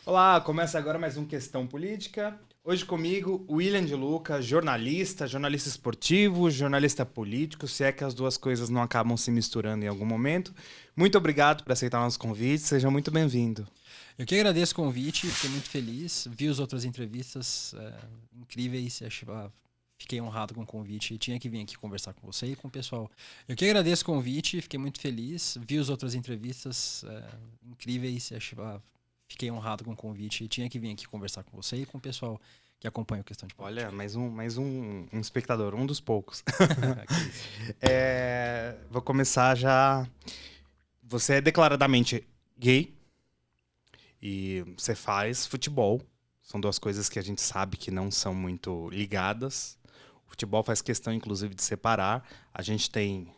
Olá, começa agora mais um Questão Política. Hoje comigo, William de Luca, jornalista esportivo, jornalista político, se é que as duas coisas não acabam se misturando em algum momento. Muito obrigado por aceitar o nosso convite, seja muito bem-vindo. Eu que agradeço o convite, fiquei muito feliz. Vi as outras entrevistas incríveis, fiquei honrado com o convite. Tinha que vir aqui conversar com você e com o pessoal. Eu que agradeço o convite, fiquei muito feliz. Vi as outras entrevistas incríveis, fiquei honrado com o convite. Tinha que vir aqui conversar com você e com o pessoal que acompanha o Questão de Política. Olha, mais um espectador, um dos poucos. Vou começar já. Você é declaradamente gay e você faz futebol. São duas coisas que a gente sabe que não são muito ligadas. O futebol faz questão, inclusive, de separar. A gente tem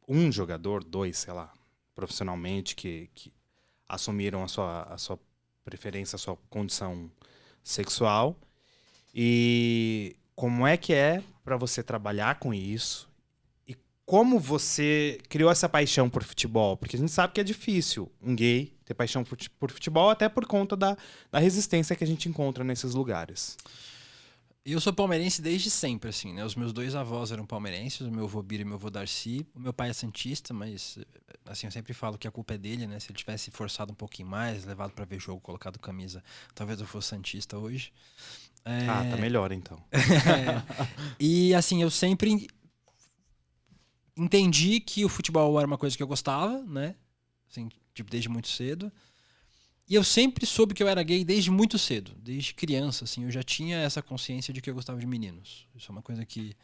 um jogador, dois, sei lá, profissionalmente, que assumiram a sua preferência, a sua condição sexual. E como é que é para você trabalhar com isso? E como você criou essa paixão por futebol? Porque a gente sabe que é difícil um gay ter paixão por futebol, até por conta da resistência que a gente encontra nesses lugares. Eu sou palmeirense desde sempre, assim, né? Os meus dois avós eram palmeirenses, o meu avô Bira e o meu avô Darcy. O meu pai é santista, mas, assim, eu sempre falo que a culpa é dele, né? Se ele tivesse forçado um pouquinho mais, levado pra ver jogo, colocado camisa, talvez eu fosse santista hoje. Ah, tá melhor então. E, assim, eu sempre entendi que o futebol era uma coisa que eu gostava, né? Assim, tipo, desde muito cedo. E eu sempre soube que eu era gay desde muito cedo, desde criança, assim, eu já tinha essa consciência de que eu gostava de meninos. Isso é uma coisa que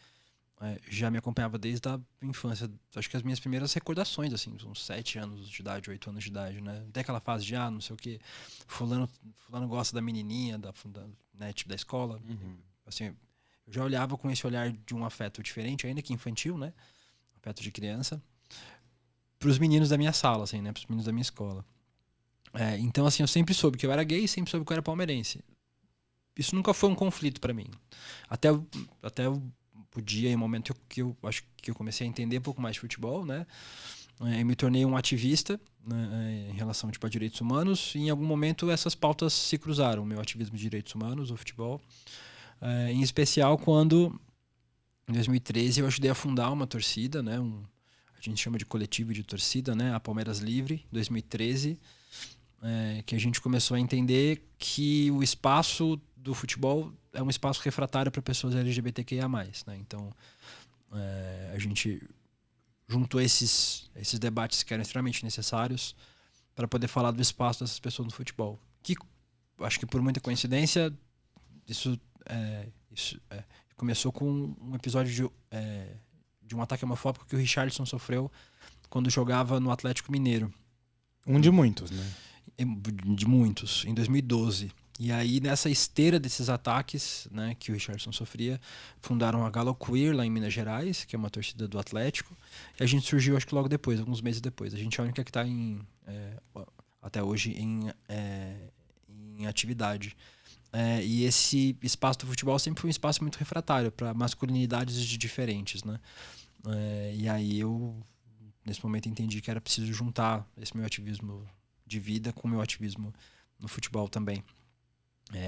já me acompanhava desde a infância. Acho que as minhas primeiras recordações, assim, uns 7 anos de idade, 8 anos de idade, né? Até aquela fase de, não sei o quê, fulano gosta da menininha, né, tipo, da escola. Uhum. Assim, eu já olhava com esse olhar de um afeto diferente, ainda que infantil, né? Afeto de criança. Pros meninos da minha sala, assim, né? Pros meninos da minha escola. Então, assim, eu sempre soube que eu era gay e sempre soube que eu era palmeirense. Isso nunca foi um conflito pra mim. Até o dia e o momento que eu acho que eu comecei a entender um pouco mais de futebol, né? Eu me tornei um ativista, né, em relação, tipo, a direitos humanos, e em algum momento essas pautas se cruzaram, o meu ativismo de direitos humanos, o futebol. Em especial quando, em 2013, eu ajudei a fundar uma torcida, né? A gente chama de coletivo de torcida, né? A Palmeiras Livre, 2013. Que a gente começou a entender que o espaço do futebol é um espaço refratário para pessoas LGBTQIA+. Né? Então, a gente juntou esses debates que eram extremamente necessários para poder falar do espaço dessas pessoas no futebol. Que, acho que por muita coincidência, isso começou com um episódio de um ataque homofóbico que o Richarlison sofreu quando jogava no Atlético Mineiro. Um de muitos, né? De muitos, em 2012. E aí, nessa esteira desses ataques, né, que o Richardson sofria, fundaram a Galo Queer lá em Minas Gerais, que é uma torcida do Atlético. E a gente surgiu, acho que logo depois, alguns meses depois. A gente é a única que está até hoje em atividade. E esse espaço do futebol sempre foi um espaço muito refratário para masculinidades diferentes, né? E aí eu, nesse momento, entendi que era preciso juntar esse meu ativismo de vida com o meu ativismo no futebol também.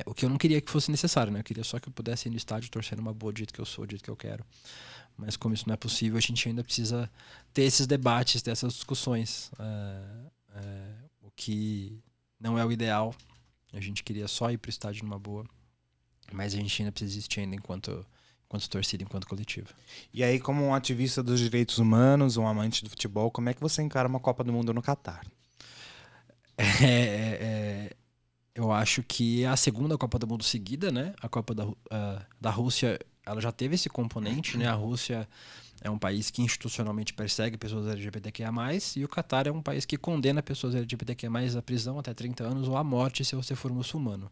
O que eu não queria que fosse necessário, né? Eu queria só que eu pudesse ir no estádio torcer uma boa do jeito que eu sou, do jeito que eu quero. Mas como isso não é possível, a gente ainda precisa ter esses debates, ter essas discussões. O que não é o ideal. A gente queria só ir pro estádio numa boa. Mas a gente ainda precisa existir ainda enquanto torcida, enquanto coletivo. E aí, como um ativista dos direitos humanos, um amante do futebol, como é que você encara uma Copa do Mundo no Catar? Eu acho que é a segunda Copa do Mundo seguida, né? A Copa da Rússia, ela já teve esse componente, né? A Rússia é um país que institucionalmente persegue pessoas LGBTQIA+, e o Catar é um país que condena pessoas LGBTQIA+, à prisão até 30 anos ou à morte se você for muçulmano.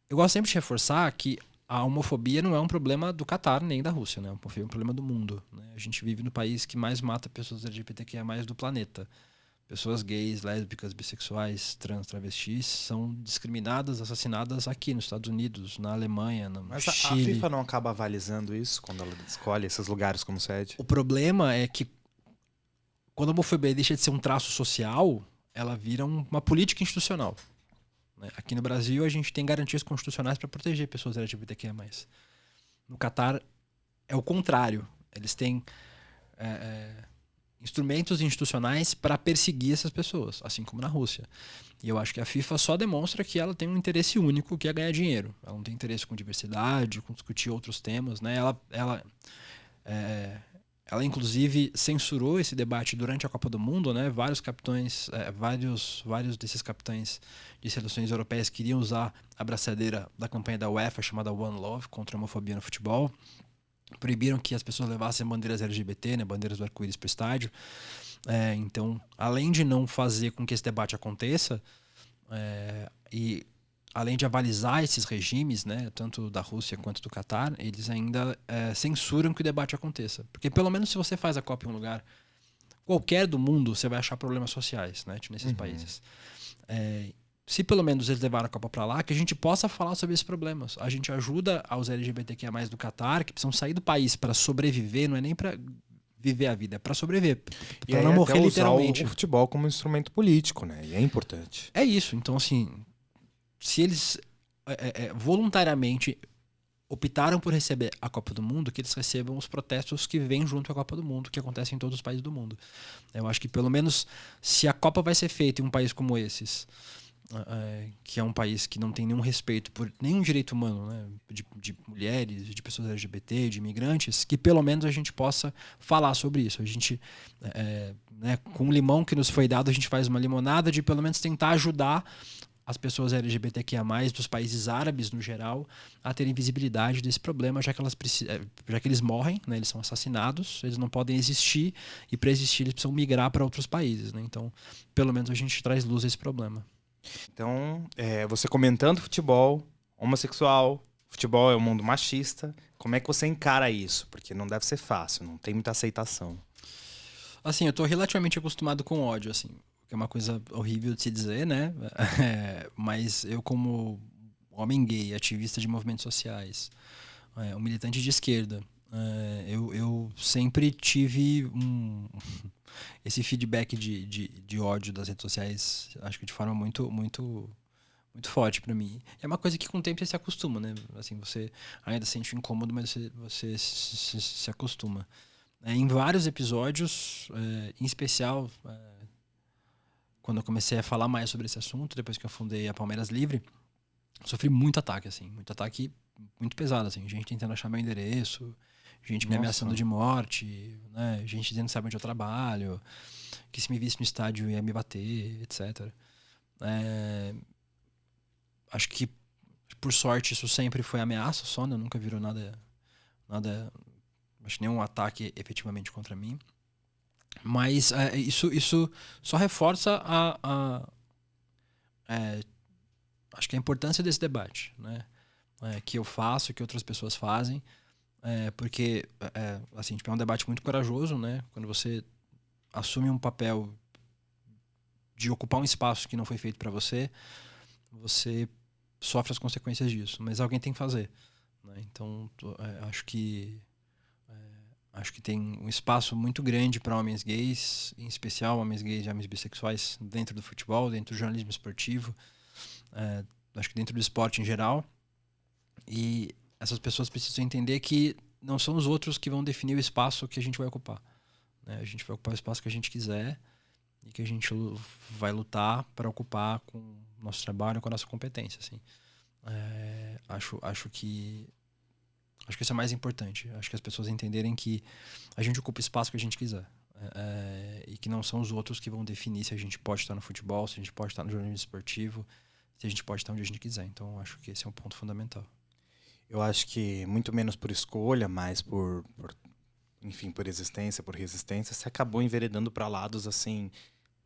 Eu gosto sempre de reforçar que a homofobia não é um problema do Catar nem da Rússia, né? A homofobia é um problema do mundo, né? A gente vive no país que mais mata pessoas LGBTQIA+, do planeta. Pessoas gays, lésbicas, bissexuais, trans, travestis são discriminadas, assassinadas aqui nos Estados Unidos, na Alemanha, no Mas Chile. a FIFA não acaba avalizando isso quando ela escolhe esses lugares como sede? O problema é que quando a homofobia deixa de ser um traço social, ela vira uma política institucional. Né? Aqui no Brasil, a gente tem garantias constitucionais para proteger pessoas LGBTQIA+. No Catar, é o contrário. Eles têm instrumentos institucionais para perseguir essas pessoas, assim como na Rússia. E eu acho que a FIFA só demonstra que ela tem um interesse único, que é ganhar dinheiro. Ela não tem interesse com diversidade, com discutir outros temas. Né? Ela inclusive, censurou esse debate durante a Copa do Mundo. Né? Vários desses capitães de seleções europeias queriam usar a braçadeira da campanha da UEFA, chamada One Love, contra a homofobia no futebol. Proibiram que as pessoas levassem bandeiras LGBT, né, bandeiras do arco-íris para o estádio. Então, além de não fazer com que esse debate aconteça, e além de avalizar esses regimes, né, tanto da Rússia quanto do Catar, eles ainda censuram que o debate aconteça. Porque pelo menos se você faz a Copa em um lugar qualquer do mundo, você vai achar problemas sociais, né, nesses países. Se pelo menos eles levaram a Copa para lá, que a gente possa falar sobre esses problemas. A gente ajuda aos LGBTQIA+, do Catar, que precisam sair do país para sobreviver, não é nem para viver a vida, é para sobreviver, para não morrer literalmente. O futebol como instrumento político, né? E é importante. É isso. Então, assim, se eles voluntariamente optaram por receber a Copa do Mundo, que eles recebam os protestos que vêm junto à Copa do Mundo, que acontecem em todos os países do mundo. Eu acho que pelo menos se a Copa vai ser feita em um país como esses, que é um país que não tem nenhum respeito por nenhum direito humano, né, de mulheres, de pessoas LGBT, de imigrantes, que pelo menos a gente possa falar sobre isso. A gente, né, com o limão que nos foi dado, a gente faz uma limonada de pelo menos tentar ajudar as pessoas LGBTQIA+, dos países árabes no geral, a terem visibilidade desse problema, já que eles morrem, né, eles são assassinados, eles não podem existir, e para existir eles precisam migrar para outros países. Né? Então, pelo menos a gente traz luz a esse problema. Então, você comentando futebol, homossexual, futebol é um mundo machista, como é que você encara isso? Porque não deve ser fácil, não tem muita aceitação. Assim, eu tô relativamente acostumado com ódio, assim, que é uma coisa horrível de se dizer, né? Mas eu, como homem gay, ativista de movimentos sociais, um militante de esquerda, eu sempre tive esse feedback de ódio das redes sociais, acho que de forma muito, muito, muito forte para mim. É uma coisa que com o tempo você se acostuma, né? Assim, você ainda sente incômodo, mas você se acostuma. Em vários episódios, em especial quando eu comecei a falar mais sobre esse assunto, depois que eu fundei a Palmeiras Livre, sofri muito ataque, assim, muito ataque muito pesado, assim, gente tentando achar meu endereço, gente me ameaçando de morte, né? Gente dizendo que sabe onde eu trabalho, que se me visse no estádio ia me bater, etc. Acho que, por sorte, isso sempre foi ameaça só, né? Nunca virou nada, acho que nenhum ataque efetivamente contra mim. Mas isso só reforça acho que a importância desse debate, né? Que eu faço, que outras pessoas fazem, porque assim, tipo, é um debate muito corajoso, né? Quando você assume um papel de ocupar um espaço que não foi feito para você, você sofre as consequências disso, mas alguém tem que fazer, né? Então, acho que tem um espaço muito grande para homens gays, em especial homens gays e homens bissexuais, dentro do futebol, dentro do jornalismo esportivo, acho que dentro do esporte em geral. E essas pessoas precisam entender que não são os outros que vão definir o espaço que a gente vai ocupar. Né? A gente vai ocupar o espaço que a gente quiser e que a gente vai lutar para ocupar com o nosso trabalho, com a nossa competência. Assim. Acho que isso é mais importante. Acho que as pessoas entenderem que a gente ocupa o espaço que a gente quiser. E que não são os outros que vão definir se a gente pode estar no futebol, se a gente pode estar no jornalismo esportivo, se a gente pode estar onde a gente quiser. Então, acho que esse é um ponto fundamental. Eu acho que muito menos por escolha, mas por existência, por resistência, você acabou enveredando para lados assim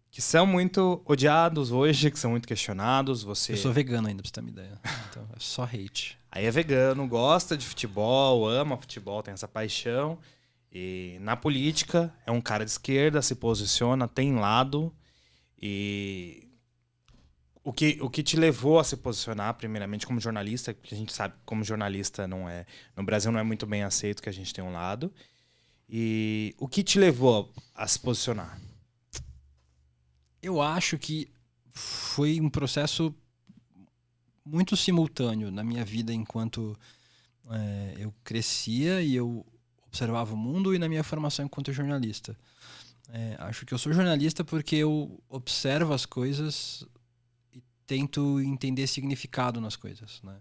que são muito odiados hoje, que são muito questionados. Eu sou vegano ainda, pra você ter uma ideia. Então, é só hate. Aí é vegano, gosta de futebol, ama futebol, tem essa paixão. E na política, é um cara de esquerda, se posiciona, tem lado. E o que te levou a se posicionar, primeiramente, como jornalista, porque a gente sabe que como jornalista no Brasil não é muito bem aceito que a gente tem um lado. E o que te levou a se posicionar? Eu acho que foi um processo muito simultâneo na minha vida enquanto eu crescia e eu observava o mundo, e na minha formação enquanto jornalista. Acho que eu sou jornalista porque eu observo as coisas e tento entender significado nas coisas, né?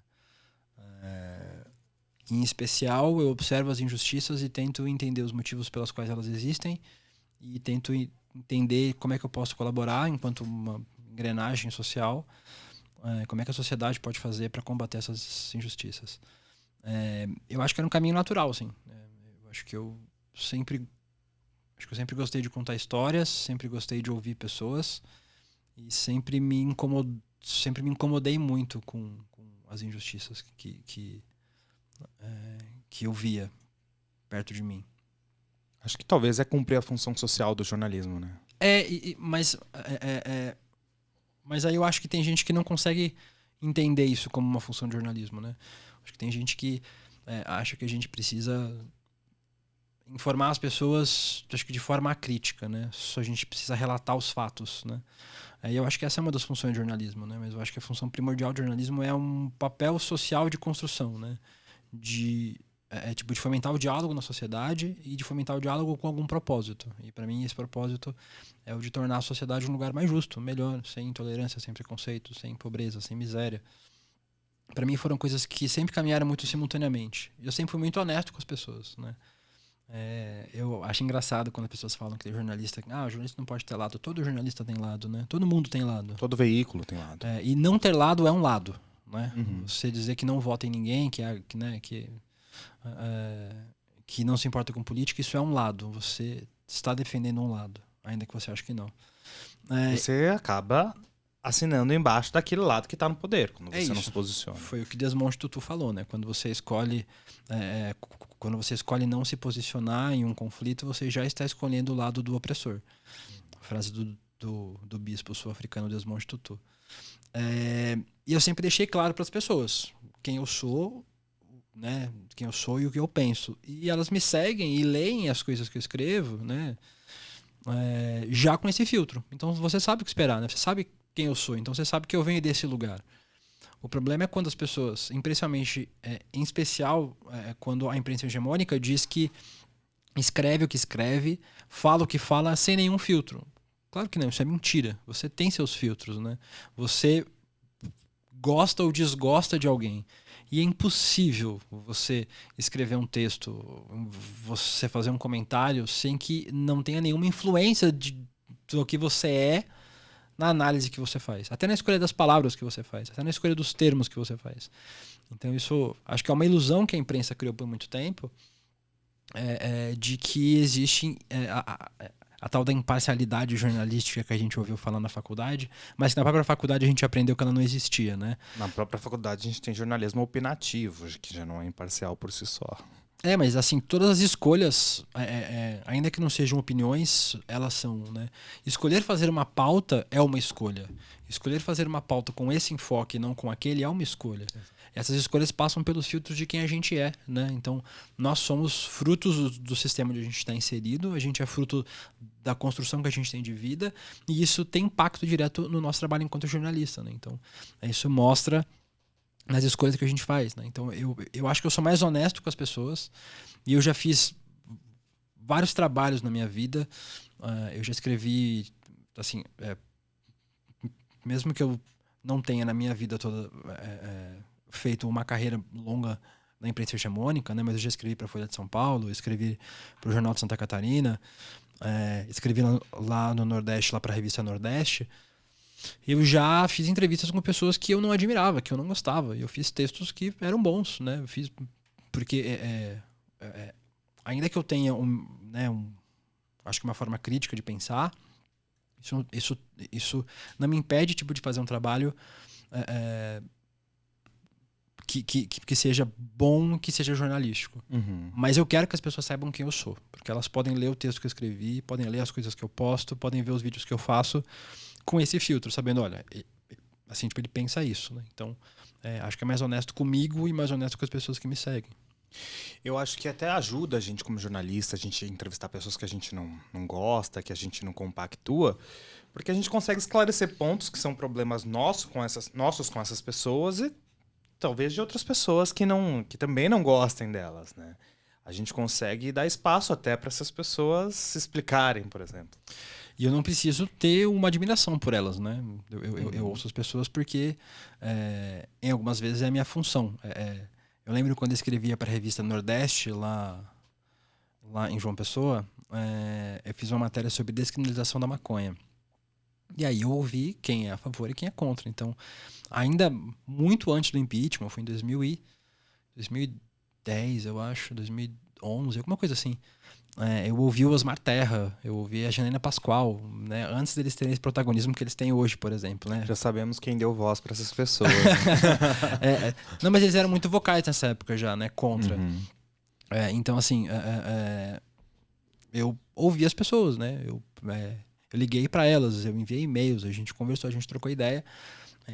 Em especial, eu observo as injustiças e tento entender os motivos pelos quais elas existem, e tento entender como é que eu posso colaborar enquanto uma engrenagem social, como é que a sociedade pode fazer para combater essas injustiças. Eu acho que era um caminho natural, assim. Eu acho que eu sempre gostei de contar histórias, sempre gostei de ouvir pessoas, e sempre me incomodei muito com as injustiças que eu via perto de mim. Acho que talvez é cumprir a função social do jornalismo, né? Mas aí eu acho que tem gente que não consegue entender isso como uma função de jornalismo, né? Acho que tem gente que acha que a gente precisa informar as pessoas, acho que de forma acrítica, né? Só a gente precisa relatar os fatos, né? E eu acho que essa é uma das funções do jornalismo, né? Mas eu acho que a função primordial do jornalismo é um papel social de construção, né? De fomentar o diálogo na sociedade e de fomentar o diálogo com algum propósito. E para mim esse propósito é o de tornar a sociedade um lugar mais justo, melhor, sem intolerância, sem preconceito, sem pobreza, sem miséria. Para mim foram coisas que sempre caminharam muito simultaneamente. Eu sempre fui muito honesto com as pessoas, né? Eu acho engraçado quando as pessoas falam que tem jornalista, o jornalista não pode ter lado. Todo jornalista tem lado, né? Todo mundo tem lado. Todo veículo tem lado. E não ter lado é um lado, né? Uhum. Você dizer que não vota em ninguém, que não se importa com política, isso é um lado. Você está defendendo um lado, ainda que você ache que não. Você acaba assinando embaixo daquele lado que está no poder, quando você não se posiciona. Foi o que Desmond Tutu falou, né? Quando você escolhe não se posicionar em um conflito, você já está escolhendo o lado do opressor. A frase do bispo sul-africano Desmond Tutu. E eu sempre deixei claro para as pessoas quem eu sou, né? Quem eu sou e o que eu penso. E elas me seguem e leem as coisas que eu escrevo, né? Já com esse filtro. Então você sabe o que esperar, né? Você sabe quem eu sou, então você sabe que eu venho desse lugar. O problema é quando as pessoas, em especial quando a imprensa hegemônica diz que escreve o que escreve, fala o que fala sem nenhum filtro. Claro que não, isso é mentira. Você tem seus filtros, né? Você gosta ou desgosta de alguém. E é impossível você escrever um texto, você fazer um comentário sem que não tenha nenhuma influência do que você é na análise que você faz. Até na escolha das palavras que você faz. Até na escolha dos termos que você faz. Então isso, acho que é uma ilusão que a imprensa criou por muito tempo, de que existe a tal da imparcialidade jornalística que a gente ouviu falar na faculdade, mas que na própria faculdade a gente aprendeu que ela não existia, né? Na própria faculdade a gente tem jornalismo opinativo, que já não é imparcial por si só. Mas assim, todas as escolhas, ainda que não sejam opiniões, elas são, né? Escolher fazer uma pauta é uma escolha. Escolher fazer uma pauta com esse enfoque e não com aquele é uma escolha. Essas escolhas passam pelos filtros de quem a gente é, né? Então, nós somos frutos do sistema onde a gente está inserido, a gente é fruto da construção que a gente tem de vida, e isso tem impacto direto no nosso trabalho enquanto jornalista, né? Então, isso mostra nas escolhas que a gente faz, né? Então eu acho que eu sou mais honesto com as pessoas, e eu já fiz vários trabalhos na minha vida. Eu já escrevi, assim, mesmo que eu não tenha na minha vida toda feito uma carreira longa na imprensa hegemônica, né? Mas eu já escrevi para a Folha de São Paulo, escrevi para o Jornal de Santa Catarina, escrevi lá no Nordeste, lá para a revista Nordeste. Eu já fiz entrevistas com pessoas que eu não admirava, que eu não gostava. Eu fiz textos que eram bons, né? Eu fiz porque ainda que eu tenha acho que uma forma crítica de pensar, isso não me impede de fazer um trabalho que seja bom, que seja jornalístico. Uhum. Mas eu quero que as pessoas saibam quem eu sou, porque elas podem ler o texto que eu escrevi, podem ler as coisas que eu posto, podem ver os vídeos que eu faço com esse filtro, sabendo, olha, assim, ele pensa isso, né? Então, acho que é mais honesto comigo e mais honesto com as pessoas que me seguem. Eu acho que até ajuda a gente, como jornalista, a gente entrevistar pessoas que a gente não gosta, que a gente não compactua, porque a gente consegue esclarecer pontos que são problemas nossos com essas pessoas e talvez de outras pessoas que também não gostem delas, né? A gente consegue dar espaço até para essas pessoas se explicarem, por exemplo. E eu não preciso ter uma admiração por elas, né? Eu ouço as pessoas porque, em algumas vezes, é a minha função. Eu lembro quando eu escrevia para a revista Nordeste, lá em João Pessoa, eu fiz uma matéria sobre descriminalização da maconha. E aí eu ouvi quem é a favor e quem é contra. Então, ainda muito antes do impeachment, foi em 2010, eu acho, 2011, alguma coisa assim. Eu ouvi o Osmar Terra, eu ouvi a Janaína Pascoal, né? Antes deles terem esse protagonismo que eles têm hoje, por exemplo, né? Já sabemos quem deu voz para essas pessoas. Não, mas eles eram muito vocais nessa época já, né? Contra. Uhum. Então, assim, eu ouvi as pessoas, né? Eu liguei para elas, eu enviei e-mails, a gente conversou, a gente trocou ideia,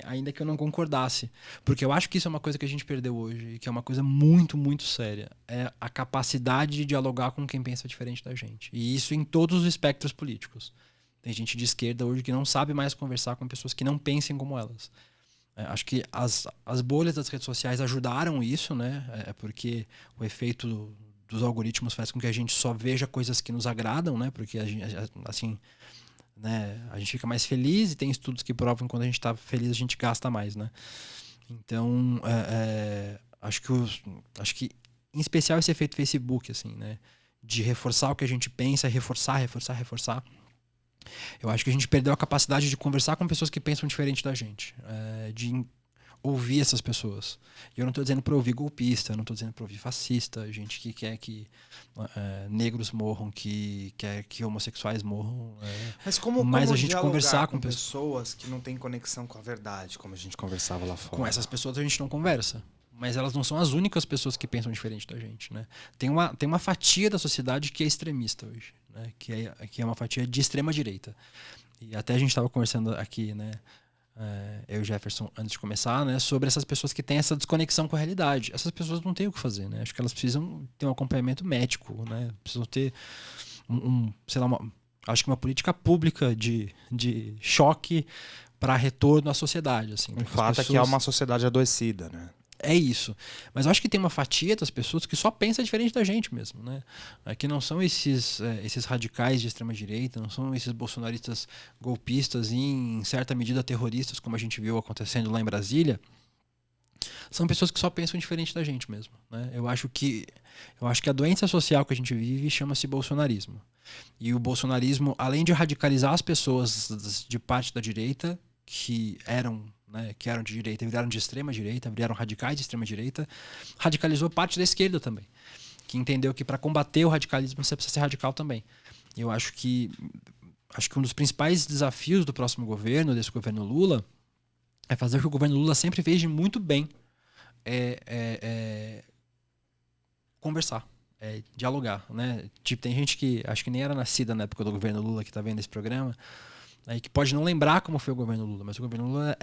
ainda que eu não concordasse. Porque eu acho que isso é uma coisa que a gente perdeu hoje, e que é uma coisa muito, muito séria. É a capacidade de dialogar com quem pensa diferente da gente. E isso em todos os espectros políticos. Tem gente de esquerda hoje que não sabe mais conversar com pessoas que não pensem como elas. Acho que as bolhas das redes sociais ajudaram isso, né? Porque o efeito dos algoritmos faz com que a gente só veja coisas que nos agradam, né? Porque a gente, assim, né? A gente fica mais feliz e tem estudos que provam que quando a gente está feliz a gente gasta mais, né? Então, acho que em especial esse efeito Facebook, assim, né? De reforçar o que a gente pensa, reforçar. Eu acho que a gente perdeu a capacidade de conversar com pessoas que pensam diferente da gente, de ouvir essas pessoas. E eu não estou dizendo para ouvir golpista, eu não estou dizendo para ouvir fascista, gente que quer que negros morram, que quer que homossexuais morram. Mas a gente conversar com pessoas que não têm conexão com a verdade, como a gente conversava lá fora. Com essas pessoas a gente não conversa. Mas elas não são as únicas pessoas que pensam diferente da gente, né? Tem uma fatia da sociedade que é extremista hoje, né? Que é uma fatia de extrema direita. E até a gente estava conversando aqui, né? Eu e o Jefferson, antes de começar, né? Sobre essas pessoas que têm essa desconexão com a realidade. Essas pessoas não têm o que fazer, né? Acho que elas precisam ter um acompanhamento médico, né? Precisam ter sei lá, acho que uma política pública de choque para retorno à sociedade, assim. O fato é que é uma sociedade adoecida, né? É isso. Mas eu acho que tem uma fatia das pessoas que só pensa diferente da gente mesmo, né? Que não são esses radicais de extrema-direita, não são esses bolsonaristas golpistas e, em certa medida, terroristas, como a gente viu acontecendo lá em Brasília. São pessoas que só pensam diferente da gente mesmo, né? Eu acho que a doença social que a gente vive chama-se bolsonarismo. E o bolsonarismo, além de radicalizar as pessoas de parte da direita, que eram de direita, viraram de extrema direita, viraram radicais de extrema direita, radicalizou parte da esquerda também, que entendeu que para combater o radicalismo você precisa ser radical também. Eu acho que um dos principais desafios do próximo governo, desse governo Lula, é fazer o que o governo Lula sempre fez de muito bem, conversar, dialogar, né? Tipo, tem gente que acho que nem era nascida na época do governo Lula que está vendo esse programa, que pode não lembrar como foi o governo Lula, mas o governo Lula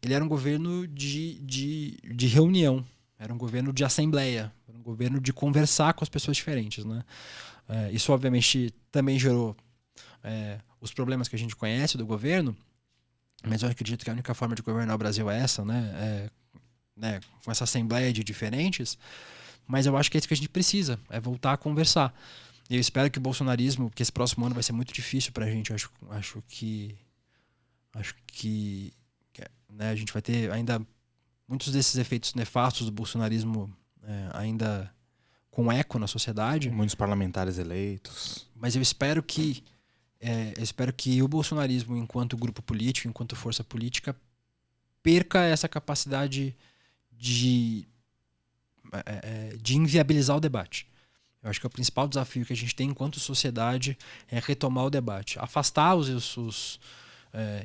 ele era um governo de reunião, era um governo de assembleia, era um governo de conversar com as pessoas diferentes, né? Isso obviamente também gerou os problemas que a gente conhece do governo, mas eu acredito que a única forma de governar o Brasil é essa, né? Com essa assembleia de diferentes, mas eu acho que é isso que a gente precisa, é voltar a conversar. E eu espero que o bolsonarismo, que esse próximo ano vai ser muito difícil pra gente, acho que né, a gente vai ter ainda muitos desses efeitos nefastos do bolsonarismo ainda com eco na sociedade. Muitos parlamentares eleitos. Mas eu espero que o bolsonarismo, enquanto grupo político, enquanto força política, perca essa capacidade de inviabilizar o debate. Eu acho que o principal desafio que a gente tem enquanto sociedade é retomar o debate. Afastar os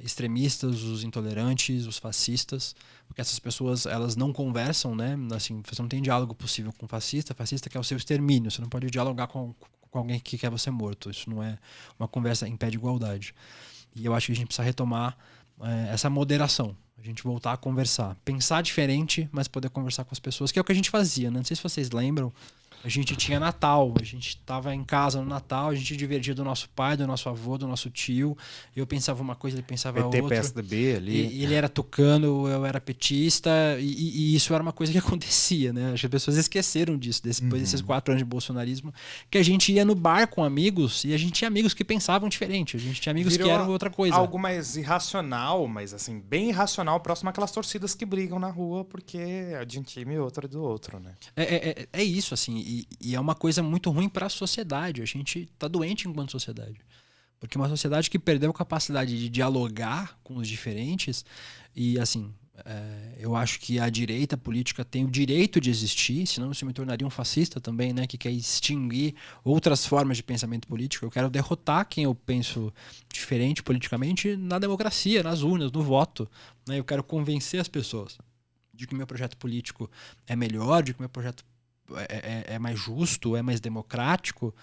extremistas, os intolerantes, os fascistas, porque essas pessoas elas não conversam, né? Assim, você não tem diálogo possível com fascista quer o seu extermínio, você não pode dialogar com alguém que quer você morto. Isso não é uma conversa em pé de igualdade. E eu acho que a gente precisa retomar essa moderação. A gente voltar a conversar. Pensar diferente, mas poder conversar com as pessoas, que é o que a gente fazia, né? Não sei se vocês lembram. A gente tinha Natal, a gente estava em casa no Natal, a gente divertia do nosso pai, do nosso avô, do nosso tio. Eu pensava uma coisa, ele pensava PT, outra. PSDB ali. E ele era tucano, eu era petista, e isso era uma coisa que acontecia, né? Acho que as pessoas esqueceram disso, depois desses 4 anos de bolsonarismo, que a gente ia no bar com amigos, e a gente tinha amigos que pensavam diferente, a gente tinha amigos que eram outra coisa. Algo mais irracional, mas assim, bem irracional, próximo àquelas torcidas que brigam na rua, porque é de um time e outro é do outro, né? É isso, assim, e é uma coisa muito ruim para a sociedade. A gente tá doente enquanto sociedade. Porque uma sociedade que perdeu a capacidade de dialogar com os diferentes, e assim, eu acho que a direita política tem o direito de existir, senão se me tornaria um fascista também, né, que quer extinguir outras formas de pensamento político. Eu quero derrotar quem eu penso diferente politicamente na democracia, nas urnas, no voto, né? Eu quero convencer as pessoas de que o meu projeto político é melhor, de que o meu projeto é mais justo, é mais democrático,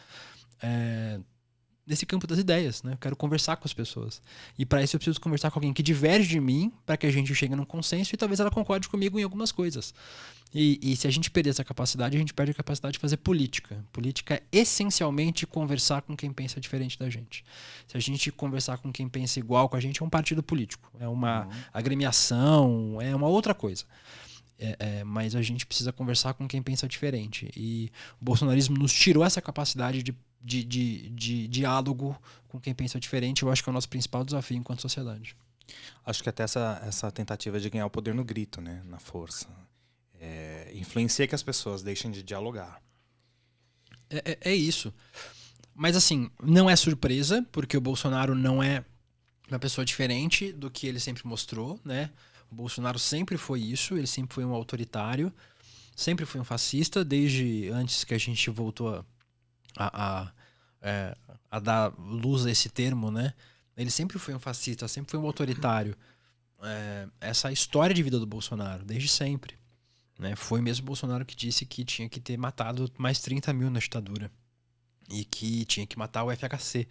nesse campo das ideias, né? Eu quero conversar com as pessoas. E para isso eu preciso conversar com alguém que diverge de mim, para que a gente chegue num consenso e talvez ela concorde comigo em algumas coisas. E se a gente perder essa capacidade, a gente perde a capacidade de fazer política. Política é essencialmente conversar com quem pensa diferente da gente. Se a gente conversar com quem pensa igual com a gente, é um partido político, é uma agremiação, é uma outra coisa. Mas a gente precisa conversar com quem pensa diferente. E o bolsonarismo nos tirou essa capacidade de diálogo com quem pensa diferente. Eu acho que é o nosso principal desafio enquanto sociedade. Acho que até essa tentativa de ganhar o poder no grito, né? Na força. Influencia que as pessoas deixem de dialogar. É isso. Mas assim, não é surpresa, porque o Bolsonaro não é uma pessoa diferente do que ele sempre mostrou, né? O Bolsonaro sempre foi isso, ele sempre foi um autoritário, sempre foi um fascista, desde antes que a gente voltou a dar luz a esse termo, né? Ele sempre foi um fascista, sempre foi um autoritário. Essa é a história de vida do Bolsonaro, desde sempre. Né? Foi mesmo o Bolsonaro que disse que tinha que ter matado mais 30 mil na ditadura. E que tinha que matar o FHC.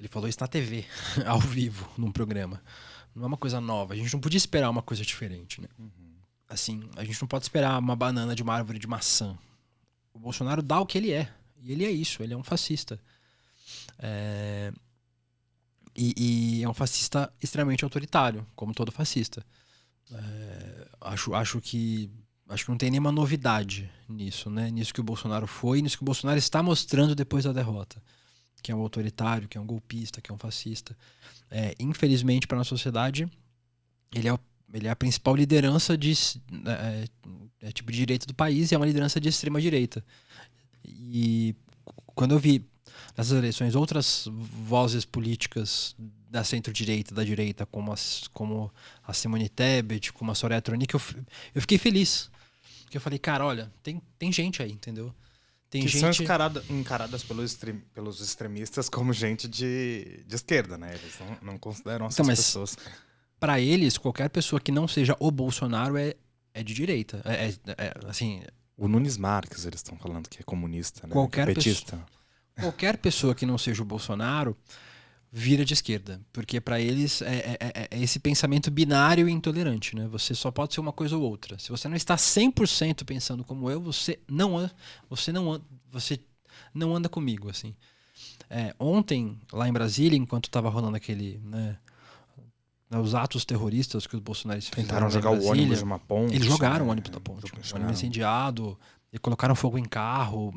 Ele falou isso na TV, ao vivo, num programa. Não é uma coisa nova. A gente não podia esperar uma coisa diferente, né? Assim, a gente não pode esperar uma banana de uma árvore de maçã. O Bolsonaro dá o que ele é. E ele é isso, ele é um fascista. E é um fascista extremamente autoritário, como todo fascista. Acho que não tem nenhuma novidade nisso, né? Nisso que o Bolsonaro foi, nisso que o Bolsonaro está mostrando depois da derrota. Que é um autoritário, que é um golpista, que é um fascista. Infelizmente, para a nossa sociedade, ele é a principal liderança tipo de direita do país, e é uma liderança de extrema direita. E quando eu vi nessas eleições outras vozes políticas da centro-direita, da direita, como a Simone Tebet, como a Soraya Tronic, eu fiquei feliz. Porque eu falei, cara, olha, tem gente aí, entendeu? Tem que gente... são encaradas pelos extremistas como gente de esquerda, né? Eles não consideram essas pessoas. Para eles, qualquer pessoa que não seja o Bolsonaro é de direita. Assim, o Nunes Marques, eles estão falando que é comunista, né? Qualquer que é petista. Qualquer pessoa que não seja o Bolsonaro vira de esquerda. Porque para eles é esse pensamento binário e intolerante, né? Você só pode ser uma coisa ou outra. Se você não está 100% pensando como eu, você não anda comigo, assim. Ontem, lá em Brasília, enquanto estava rolando aquele... Né, os atos terroristas que os bolsonaristas tentaram jogar o ônibus de uma ponte. Eles jogaram o ônibus da ponte. O ônibus incendiado, e colocaram fogo em carro,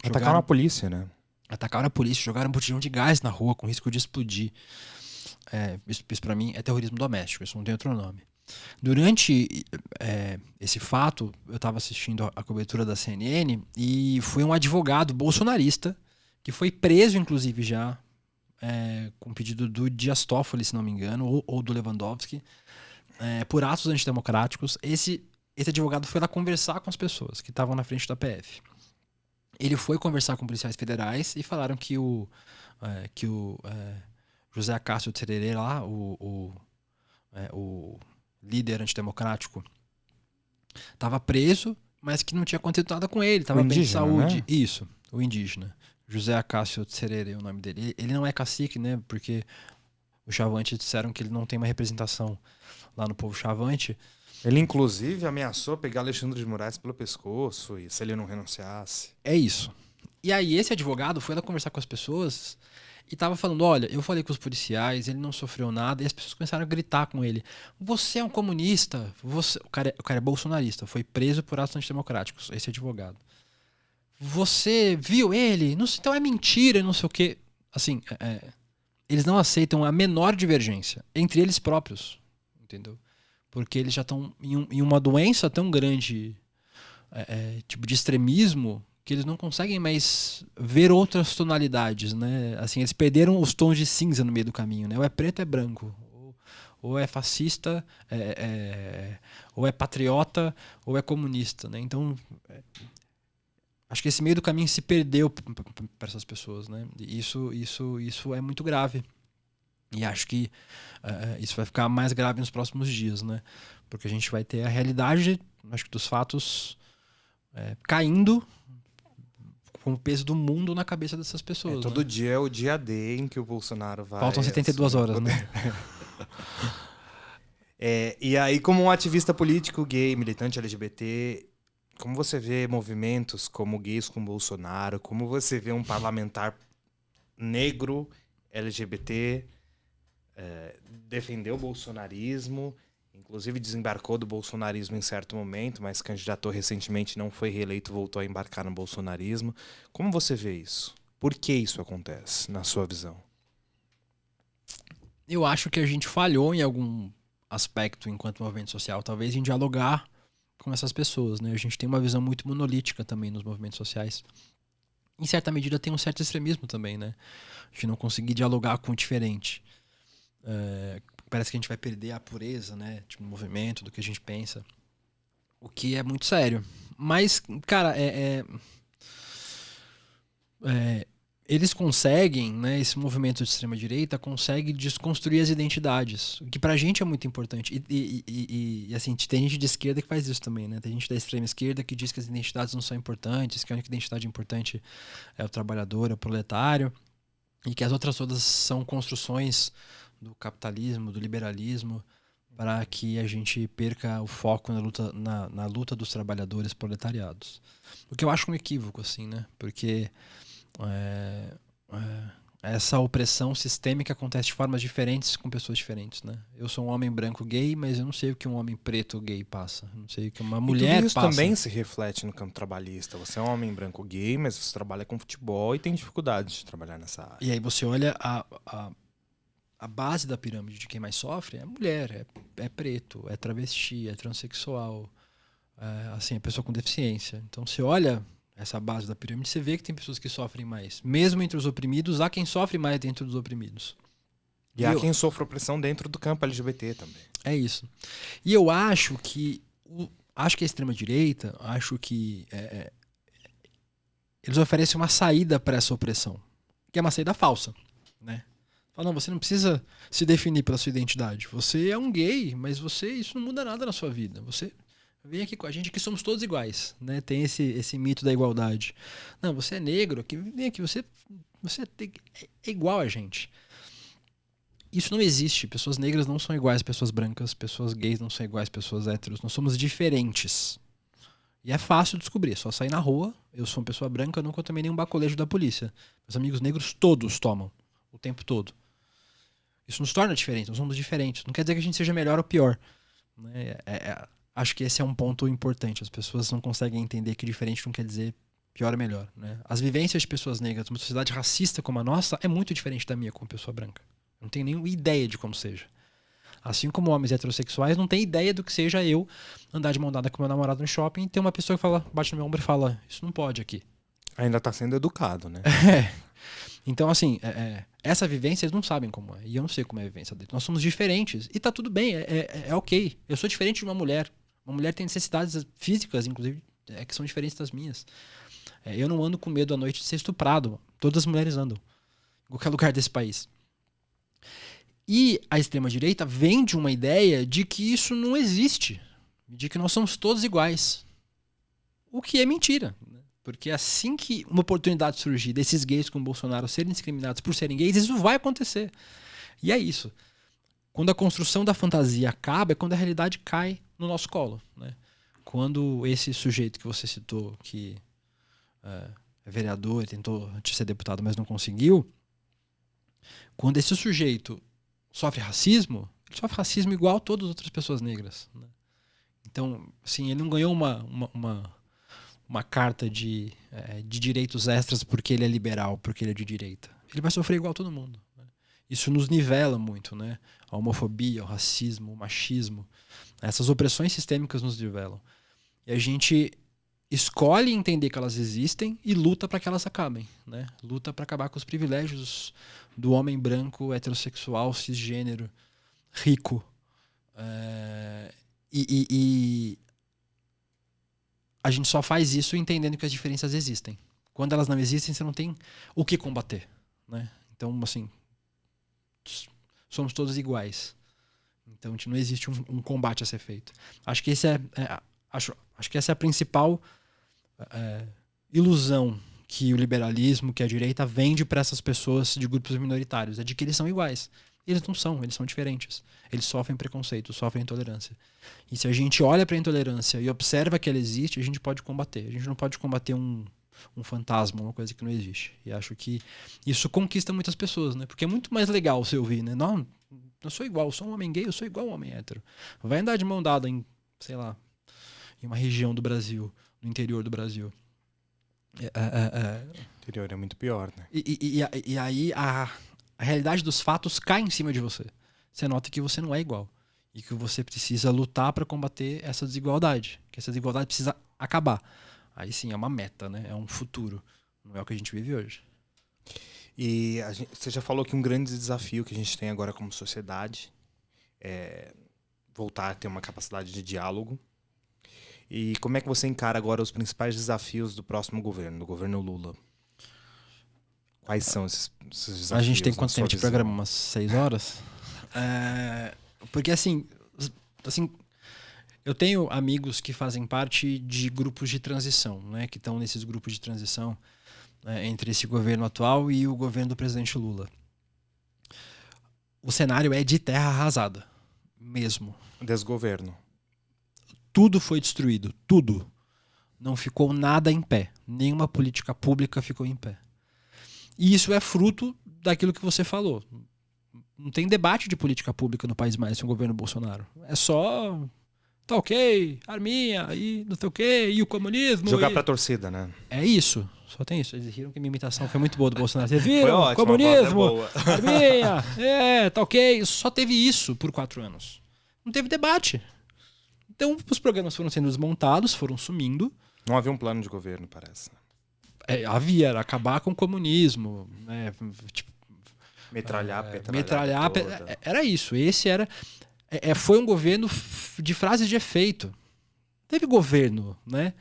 atacaram a polícia, né? Atacaram a polícia, jogaram um botijão de gás na rua com risco de explodir. Isso para mim é terrorismo doméstico, isso não tem outro nome. Durante esse fato, eu estava assistindo a cobertura da CNN e foi um advogado bolsonarista que foi preso, inclusive, já com pedido do Dias Toffoli, se não me engano, ou do Lewandowski, por atos antidemocráticos. Esse advogado foi lá conversar com as pessoas que estavam na frente da PF. Ele foi conversar com policiais federais e falaram que o José Acácio Tererê lá, o líder antidemocrático, estava preso, mas que não tinha acontecido nada com ele, estava bem de saúde. Né? Isso, o indígena. José Acácio Tererê é o nome dele. Ele não é cacique, né? Porque os Chavantes disseram que ele não tem uma representação lá no povo Chavante. Ele, inclusive, ameaçou pegar Alexandre de Moraes pelo pescoço e se ele não renunciasse. É isso. E aí esse advogado foi lá conversar com as pessoas e tava falando, olha, eu falei com os policiais, ele não sofreu nada, e as pessoas começaram a gritar com ele. Você é um comunista, o cara é bolsonarista, foi preso por atos antidemocráticos, esse advogado. Você viu ele? Não sei, então é mentira, não sei o quê. Assim, eles não aceitam a menor divergência entre eles próprios, entendeu? Porque eles já estão em uma doença tão grande, tipo de extremismo, que eles não conseguem mais ver outras tonalidades, né? Assim, eles perderam os tons de cinza no meio do caminho, né? Ou é preto, é branco. Ou é fascista, ou é patriota, ou é comunista, né? Então, acho que esse meio do caminho se perdeu para essas pessoas, né? E isso é muito grave. E acho que isso vai ficar mais grave nos próximos dias, né? Porque a gente vai ter a realidade, acho que dos fatos caindo com o peso do mundo na cabeça dessas pessoas. Todo dia é o dia D em que o Bolsonaro vai... Faltam 72 horas, né? E aí, como um ativista político gay, militante LGBT, como você vê movimentos como Gays com Bolsonaro? Como você vê um parlamentar negro, LGBT, defender o bolsonarismo, inclusive desembarcou do bolsonarismo em certo momento, mas candidatou recentemente, não foi reeleito, voltou a embarcar no bolsonarismo. Como você vê isso? Por que isso acontece, na sua visão? Eu acho que a gente falhou em algum aspecto enquanto movimento social, talvez em dialogar com essas pessoas, né? A gente tem uma visão muito monolítica também nos movimentos sociais. Em certa medida tem um certo extremismo também, né? A gente não conseguir dialogar com o diferente. Parece que a gente vai perder a pureza, né? Tipo, do movimento, do que a gente pensa. O que é muito sério. Mas, cara, eles conseguem, né? Esse movimento de extrema-direita consegue desconstruir as identidades. O que pra gente é muito importante. E assim, tem gente de esquerda que faz isso também, né? Tem gente da extrema-esquerda que diz que as identidades não são importantes, que a única identidade importante é o trabalhador, é o proletário. E que as outras todas são construções do capitalismo, do liberalismo, para que a gente perca o foco na luta dos trabalhadores proletariados. O que eu acho um equívoco, assim, né? Porque essa opressão sistêmica acontece de formas diferentes com pessoas diferentes, né? Eu sou um homem branco gay, mas eu não sei o que um homem preto gay passa. Eu não sei o que uma mulher tudo isso passa. Também se reflete no campo trabalhista. Você é um homem branco gay, mas você trabalha com futebol e tem dificuldade de trabalhar nessa área. E aí você olha a base da pirâmide de quem mais sofre é mulher, é preto, é travesti, é transexual, assim, é pessoa com deficiência. Então você olha essa base da pirâmide, você vê que tem pessoas que sofrem mais. Mesmo entre os oprimidos, há quem sofre mais dentro dos oprimidos. E há quem sofre opressão dentro do campo LGBT também. É isso. E eu acho que a extrema-direita, acho que eles oferecem uma saída para essa opressão, que é uma saída falsa, né? Fala, não, você não precisa se definir pela sua identidade. Você é um gay, mas isso não muda nada na sua vida. Você vem aqui com a gente, aqui somos todos iguais, né? Tem esse mito da igualdade. Não, você é negro, vem aqui, você é igual a gente. Isso não existe. Pessoas negras não são iguais a pessoas brancas, pessoas gays não são iguais a pessoas héteros. Nós somos diferentes. E é fácil descobrir, é só sair na rua. Eu sou uma pessoa branca, eu nunca tomei nenhum baculejo da polícia. Meus amigos negros todos tomam, o tempo todo. Isso nos torna diferentes, nós somos diferentes. Não quer dizer que a gente seja melhor ou pior. Né? Acho que esse é um ponto importante. As pessoas não conseguem entender que diferente não quer dizer pior ou melhor. Né? As vivências de pessoas negras numa sociedade racista como a nossa é muito diferente da minha como pessoa branca. Eu não tenho nenhuma ideia de como seja. Assim como homens heterossexuais não têm ideia do que seja eu andar de mão dada com meu namorado no shopping e ter uma pessoa que bate no meu ombro e fala, isso não pode aqui. Ainda tá sendo educado, né? Então, assim, essa vivência eles não sabem como é. E eu não sei como é a vivência deles. Nós somos diferentes. E tá tudo bem, é ok. Eu sou diferente de uma mulher. Uma mulher tem necessidades físicas, inclusive, que são diferentes das minhas. Eu não ando com medo à noite de ser estuprado. Todas as mulheres andam. Em qualquer lugar desse país. E a extrema-direita vem de uma ideia de que isso não existe. De que nós somos todos iguais. O que é mentira. Porque assim que uma oportunidade surgir desses gays como Bolsonaro serem discriminados por serem gays, isso vai acontecer. E é isso. Quando a construção da fantasia acaba, é quando a realidade cai no nosso colo, né? Quando esse sujeito que você citou, que é vereador, tentou ser deputado, mas não conseguiu, quando esse sujeito sofre racismo, ele sofre racismo igual a todas as outras pessoas negras, né? Então, assim, ele não ganhou uma carta de direitos extras porque ele é liberal, porque ele é de direita. Ele vai sofrer igual a todo mundo. Isso nos nivela muito, né? A homofobia, o racismo, o machismo. Essas opressões sistêmicas nos nivelam. E a gente escolhe entender que elas existem e luta para que elas acabem, né? Luta para acabar com os privilégios do homem branco, heterossexual, cisgênero, rico. E a gente só faz isso entendendo que as diferenças existem. Quando elas não existem, você não tem o que combater, né? Então, assim, somos todos iguais. Então, não existe um combate a ser feito. Acho que acho que essa é a principal ilusão que o liberalismo, que a direita vende para essas pessoas de grupos minoritários, é de que eles são iguais. Eles não são, eles são diferentes. Eles sofrem preconceito, sofrem intolerância. E se a gente olha para a intolerância e observa que ela existe, a gente pode combater. A gente não pode combater um fantasma, uma coisa que não existe. E acho que isso conquista muitas pessoas, né? Porque é muito mais legal você ouvir, né? Não, eu sou igual, eu sou um homem gay, eu sou igual a um homem hétero. Vai andar de mão dada em, sei lá, em uma região do Brasil, no interior do Brasil. O interior é muito pior, né? E aí a realidade dos fatos cai em cima de você. Você nota que você não é igual. E que você precisa lutar para combater essa desigualdade. Que essa desigualdade precisa acabar. Aí sim, é uma meta, né? É um futuro. Não é o que a gente vive hoje. E você já falou que um grande desafio que a gente tem agora como sociedade é voltar a ter uma capacidade de diálogo. E como é que você encara agora os principais desafios do próximo governo, do governo Lula? Quais são esses desafios? A gente tem quanto tempo de programa? Umas 6 horas? Porque assim, eu tenho amigos que fazem parte de grupos de transição, né? Que estão nesses grupos de transição entre esse governo atual e o governo do presidente Lula. O cenário é de terra arrasada, mesmo. Desgoverno. Tudo foi destruído, tudo. Não ficou nada em pé. Nenhuma política pública ficou em pé. E isso é fruto daquilo que você falou. Não tem debate de política pública no país mais com o governo Bolsonaro. É só... Tá ok, arminha, e não sei o quê, e o comunismo... Jogar pra torcida, né? É isso. Só tem isso. Eles riram que minha imitação foi muito boa do Bolsonaro. Vocês viram? Foi ótimo, Comunismo, arminha, tá ok. Só teve isso por 4 anos. Não teve debate. Então, os programas foram sendo desmontados, foram sumindo. Não havia um plano de governo, parece. Havia, era acabar com o comunismo, né? Tipo, metralhar, era isso. Esse era... foi um governo de frases de efeito. Teve governo, né?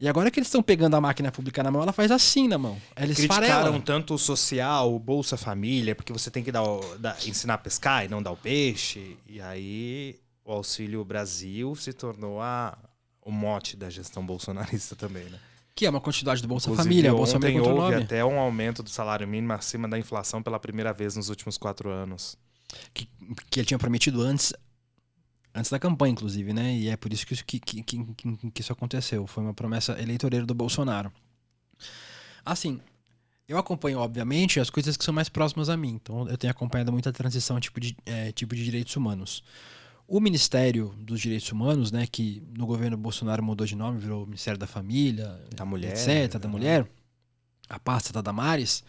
E agora que eles estão pegando a máquina pública na mão, ela faz assim na mão. Eles criticaram tanto o social, o Bolsa Família, porque você tem que ensinar a pescar e não dar o peixe. E aí o Auxílio Brasil se tornou o mote da gestão bolsonarista também, né? Que é uma continuidade do Bolsa Família. Ontem Bolsa Família houve até um aumento do salário mínimo acima da inflação pela primeira vez nos últimos 4 anos. Que ele tinha prometido antes da campanha, inclusive, né? E é por isso que isso aconteceu. Foi uma promessa eleitoreira do Bolsonaro. Assim, eu acompanho, obviamente, as coisas que são mais próximas a mim. Então, eu tenho acompanhado muito a transição tipo de direitos humanos. O Ministério dos Direitos Humanos, né, que no governo Bolsonaro mudou de nome, virou Ministério da Família, da Mulher, etc., da Mulher, a pasta da Damares,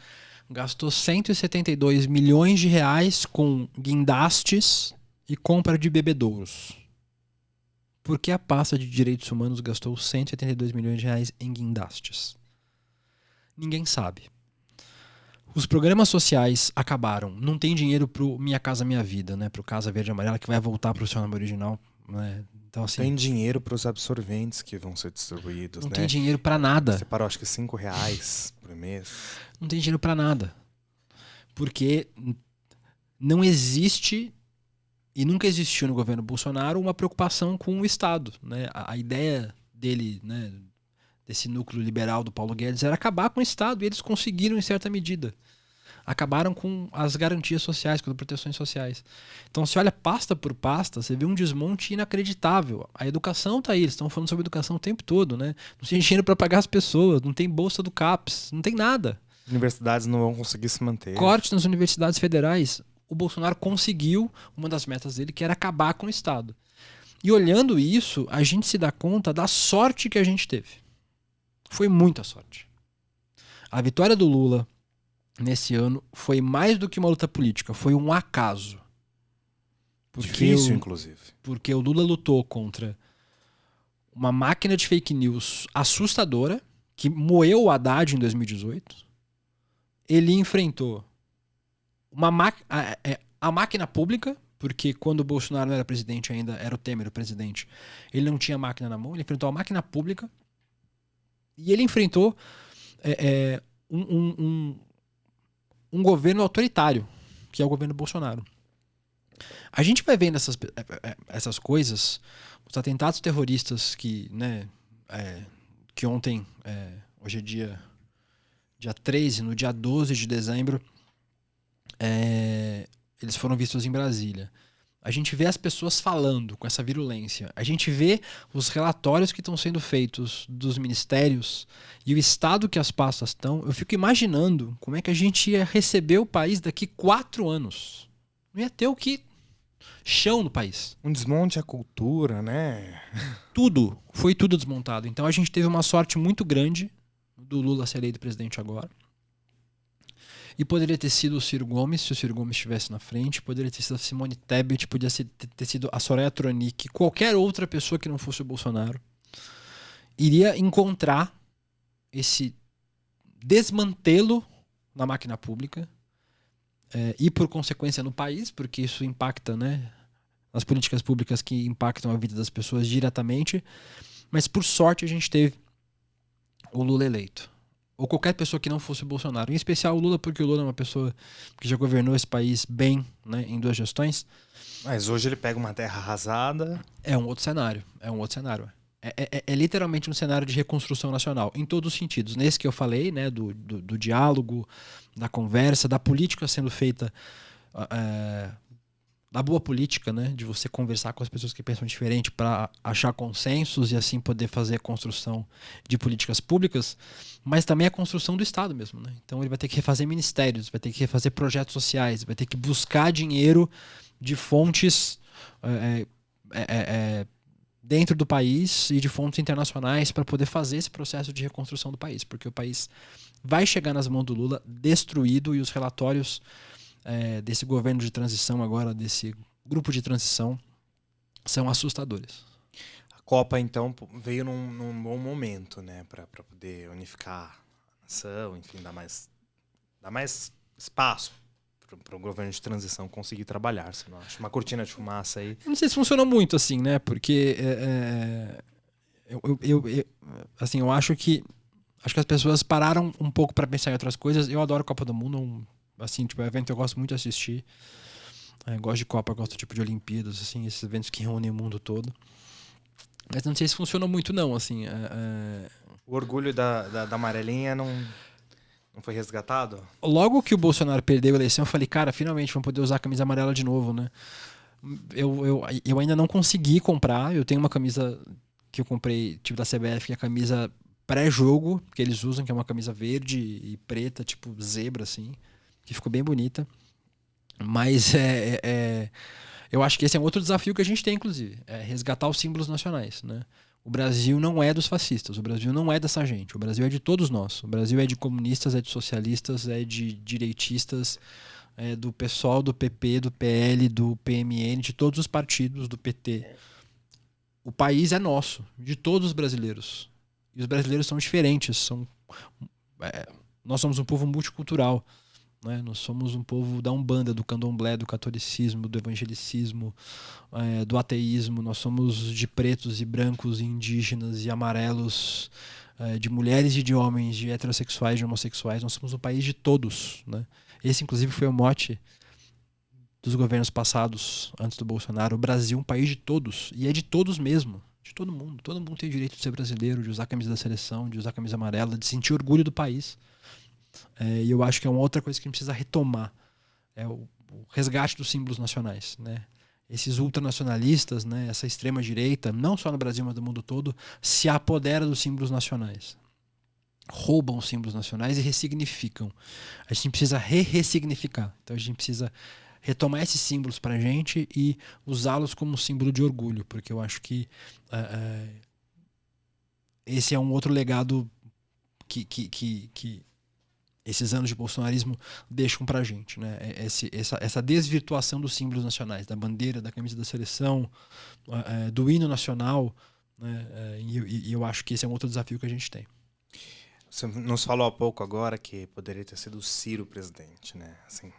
gastou 172 milhões de reais com guindastes e compra de bebedouros. Por que a pasta de direitos humanos gastou 172 milhões de reais em guindastes? Ninguém sabe. Os programas sociais acabaram. Não tem dinheiro pro Minha Casa Minha Vida, né? Pro Casa Verde e Amarela, que vai voltar pro seu nome original, né? Então, assim, tem dinheiro pros absorventes que vão ser distribuídos, não né? tem dinheiro pra nada. Você parou, acho que R$5 por mês. Não tem dinheiro pra nada. Porque não existe e nunca existiu no governo Bolsonaro uma preocupação com o Estado, né? A ideia dele, né, desse núcleo liberal do Paulo Guedes, era acabar com o Estado, e eles conseguiram em certa medida. acabaram com as garantias sociais, com as proteções sociais. Então, se olha pasta por pasta, você vê um desmonte inacreditável. A educação tá aí, eles estão falando sobre educação o tempo todo, né? Não tem dinheiro para pagar as pessoas, não tem bolsa do CAPES, não tem nada. Universidades não vão conseguir se manter. Corte nas universidades federais. O Bolsonaro conseguiu uma das metas dele, que era acabar com o Estado. E olhando isso, a gente se dá conta da sorte que a gente teve. Foi muita sorte. A vitória do Lula nesse ano foi mais do que uma luta política, foi um acaso. Difícil, inclusive. Porque o Lula lutou contra uma máquina de fake news assustadora, que moeu o Haddad em 2018. Ele enfrentou a máquina pública, porque quando o Bolsonaro não era presidente ainda, era o Temer o presidente, ele não tinha máquina na mão, ele enfrentou a máquina pública e ele enfrentou um governo autoritário, que é o governo Bolsonaro. A gente vai vendo essas coisas, os atentados terroristas que ontem, hoje é dia 13, no dia 12 de dezembro, eles foram vistos em Brasília. A gente vê as pessoas falando com essa virulência. A gente vê os relatórios que estão sendo feitos dos ministérios e o estado que as pastas estão. Eu fico imaginando como é que a gente ia receber o país daqui 4 anos. Não ia ter o que chão no país. Um desmonte à cultura, né? Foi tudo desmontado. Então a gente teve uma sorte muito grande do Lula ser eleito presidente agora. E poderia ter sido o Ciro Gomes, se o Ciro Gomes estivesse na frente. Poderia ter sido a Simone Tebet, poderia ter sido a Soraya Tronic. Qualquer outra pessoa que não fosse o Bolsonaro iria encontrar esse desmantelo na máquina pública e, por consequência, no país, porque isso impacta, né, nas políticas públicas que impactam a vida das pessoas diretamente. Mas, por sorte, a gente teve o Lula eleito. Ou qualquer pessoa que não fosse o Bolsonaro. Em especial o Lula, porque o Lula é uma pessoa que já governou esse país bem, né, em 2 gestões. Mas hoje ele pega uma terra arrasada. É um outro cenário. É literalmente um cenário de reconstrução nacional, em todos os sentidos. Nesse que eu falei, né, do diálogo, da conversa, da política sendo feita, da boa política, né, de você conversar com as pessoas que pensam diferente para achar consensos e assim poder fazer a construção de políticas públicas, mas também a construção do Estado mesmo, né? Então ele vai ter que refazer ministérios, vai ter que refazer projetos sociais, vai ter que buscar dinheiro de fontes dentro do país e de fontes internacionais para poder fazer esse processo de reconstrução do país, porque o país vai chegar nas mãos do Lula destruído e os relatórios desse governo de transição agora, desse grupo de transição, são assustadores. A Copa, então, veio num bom momento, né? Para poder unificar a nação, enfim, dar mais espaço para o governo de transição conseguir trabalhar, você não acha? Uma cortina de fumaça aí. Eu não sei se funcionou muito assim, né? Porque eu acho que as pessoas pararam um pouco para pensar em outras coisas. Eu adoro a Copa do Mundo, assim, tipo, é um evento que eu gosto muito de assistir. Gosto de Copa, gosto tipo de Olimpíadas, assim, esses eventos que reúnem o mundo todo. Mas não sei se funcionou muito, não, assim. O orgulho da amarelinha não foi resgatado? Logo que o Bolsonaro perdeu a eleição, eu falei, cara, finalmente vamos poder usar a camisa amarela de novo, né? Eu ainda não consegui comprar. Eu tenho uma camisa que eu comprei, tipo da CBF, que é a camisa pré-jogo, que eles usam, que é uma camisa verde e preta, tipo zebra, assim, que ficou bem bonita. Mas eu acho que esse é um outro desafio que a gente tem, inclusive, resgatar os símbolos nacionais, né? O Brasil não é dos fascistas, o Brasil não é dessa gente, o Brasil é de todos nós. O Brasil é de comunistas, é de socialistas, é de direitistas, é do PSOL, do PP, do PL, do PMN, de todos os partidos, do PT. O país é nosso, de todos os brasileiros. E os brasileiros são diferentes, nós somos um povo multicultural. Né? Nós somos um povo da Umbanda, do Candomblé, do catolicismo, do evangelicismo, do ateísmo. Nós somos de pretos e brancos e indígenas e amarelos, de mulheres e de homens, de heterossexuais, de homossexuais. Nós somos um país de todos. Né? Esse, inclusive, foi o mote dos governos passados, antes do Bolsonaro. O Brasil é um país de todos, e é de todos mesmo. De todo mundo. Todo mundo tem o direito de ser brasileiro, de usar a camisa da seleção, de usar a camisa amarela, de sentir orgulho do país. E eu acho que é uma outra coisa que a gente precisa retomar. É o resgate dos símbolos nacionais, né? Esses ultranacionalistas, né, essa extrema-direita, não só no Brasil, mas no mundo todo, se apodera dos símbolos nacionais. Roubam os símbolos nacionais e ressignificam. A gente precisa ressignificar. Então a gente precisa retomar esses símbolos para a gente e usá-los como símbolo de orgulho, porque eu acho que esse é um outro legado que esses anos de bolsonarismo deixam pra gente, né? Essa desvirtuação dos símbolos nacionais, da bandeira, da camisa da seleção, do hino nacional, né? E eu acho que esse é um outro desafio que a gente tem. Você nos falou há pouco agora que poderia ter sido o Ciro presidente, né? Assim,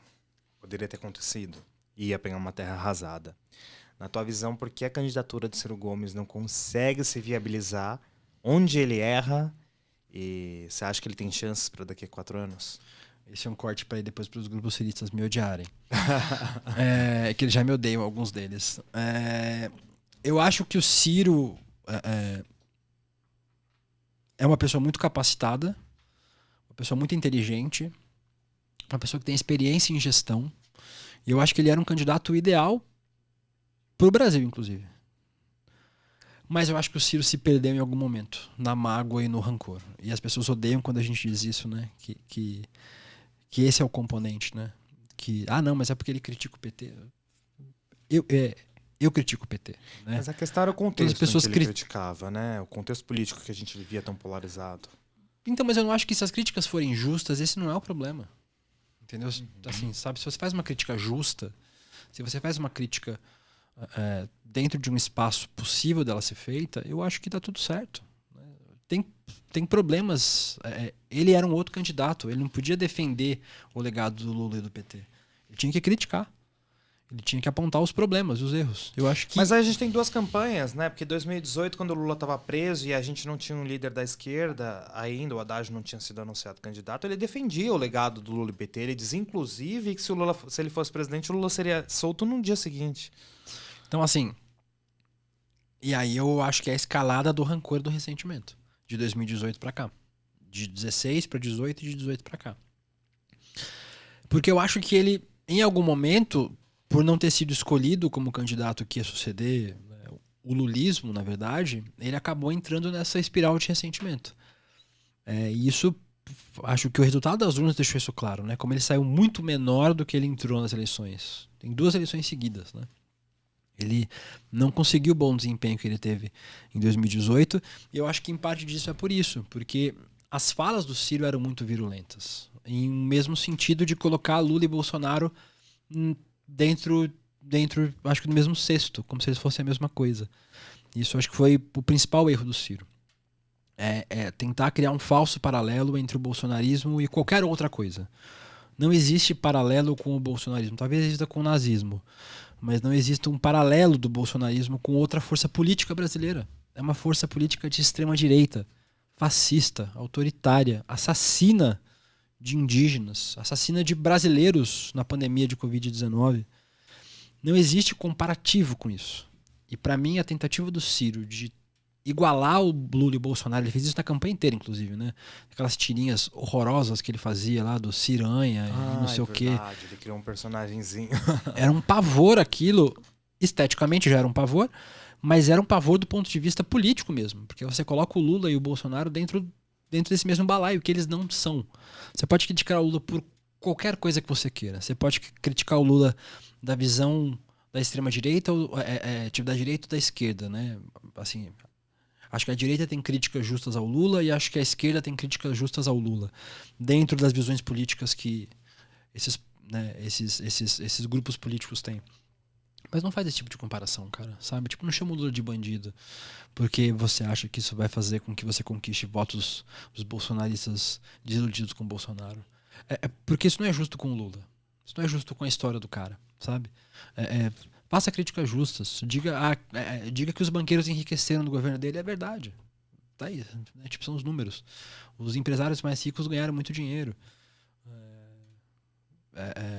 poderia ter acontecido. Ia pegar uma terra arrasada. Na tua visão, por que a candidatura de Ciro Gomes não consegue se viabilizar? Onde ele erra? E você acha que ele tem chances para daqui a 4 anos? Esse é um corte para ir depois para os grupos ciristas me odiarem. Que eles já me odeiam, alguns deles. Eu acho que o Ciro é uma pessoa muito capacitada, uma pessoa muito inteligente, uma pessoa que tem experiência em gestão. E eu acho que ele era um candidato ideal para o Brasil, inclusive. Mas eu acho que o Ciro se perdeu em algum momento, na mágoa e no rancor. E as pessoas odeiam quando a gente diz isso, né? Que esse é o componente, né? Não, mas é porque ele critica o PT. Eu critico o PT. Né? Mas a questão era o contexto que ele criticava, né? O contexto político que a gente vivia tão polarizado. Então, mas eu não acho que se as críticas forem justas, esse não é o problema. Entendeu? Assim, sabe? Se você faz uma crítica justa, se você faz uma crítica dentro de um espaço possível dela ser feita, eu acho que dá tudo certo. Tem problemas. Ele era um outro candidato. Ele não podia defender o legado do Lula e do PT. Ele tinha que criticar. Ele tinha que apontar os problemas, os erros. Eu acho que... Mas aí a gente tem 2 campanhas, né? Porque em 2018, quando o Lula estava preso e a gente não tinha um líder da esquerda ainda, o Haddad não tinha sido anunciado candidato, ele defendia o legado do Lula e PT. Ele dizia, inclusive, que se ele fosse presidente, o Lula seria solto no dia seguinte. Então, assim... E aí eu acho que é a escalada do rancor e do ressentimento. De 2018 para cá. De 16 para 18 e de 18 para cá. Porque eu acho que ele, em algum momento... por não ter sido escolhido como candidato que ia suceder o lulismo, na verdade, ele acabou entrando nessa espiral de ressentimento. E isso, acho que o resultado das urnas deixou isso claro, né? Como ele saiu muito menor do que ele entrou nas eleições. Tem 2 eleições seguidas, né? Ele não conseguiu o bom desempenho que ele teve em 2018, e eu acho que em parte disso é por isso, porque as falas do Ciro eram muito virulentas, em um mesmo sentido de colocar Lula e Bolsonaro dentro, acho que no mesmo cesto, como se eles fossem a mesma coisa. Isso acho que foi o principal erro do Ciro. Tentar criar um falso paralelo entre o bolsonarismo e qualquer outra coisa. Não existe paralelo com o bolsonarismo. Talvez exista com o nazismo. Mas não existe um paralelo do bolsonarismo com outra força política brasileira. É uma força política de extrema-direita, fascista, autoritária, assassina de indígenas, assassina de brasileiros na pandemia de Covid-19. Não existe comparativo com isso. E para mim a tentativa do Ciro de igualar o Lula e o Bolsonaro, ele fez isso na campanha inteira, inclusive, né? Aquelas tirinhas horrorosas que ele fazia lá do Ciranha e não sei o quê. Ele criou um personagemzinho. Era um pavor aquilo. Esteticamente já era um pavor, mas era um pavor do ponto de vista político mesmo. Porque você coloca o Lula e o Bolsonaro dentro desse mesmo balaio, que eles não são. Você pode criticar o Lula por qualquer coisa que você queira. Você pode criticar o Lula da visão da extrema-direita, tipo da direita ou da esquerda, né? Assim, acho que a direita tem críticas justas ao Lula e acho que a esquerda tem críticas justas ao Lula. Dentro das visões políticas que esses grupos políticos têm. Mas não faz esse tipo de comparação, cara, sabe? Tipo, não chama o Lula de bandido porque você acha que isso vai fazer com que você conquiste votos dos bolsonaristas desiludidos com o Bolsonaro. Porque isso não é justo com o Lula. Isso não é justo com a história do cara, sabe? Faça críticas justas. Diga que os banqueiros enriqueceram no governo dele. É verdade. Tá aí. Tipo, são os números. Os empresários mais ricos ganharam muito dinheiro.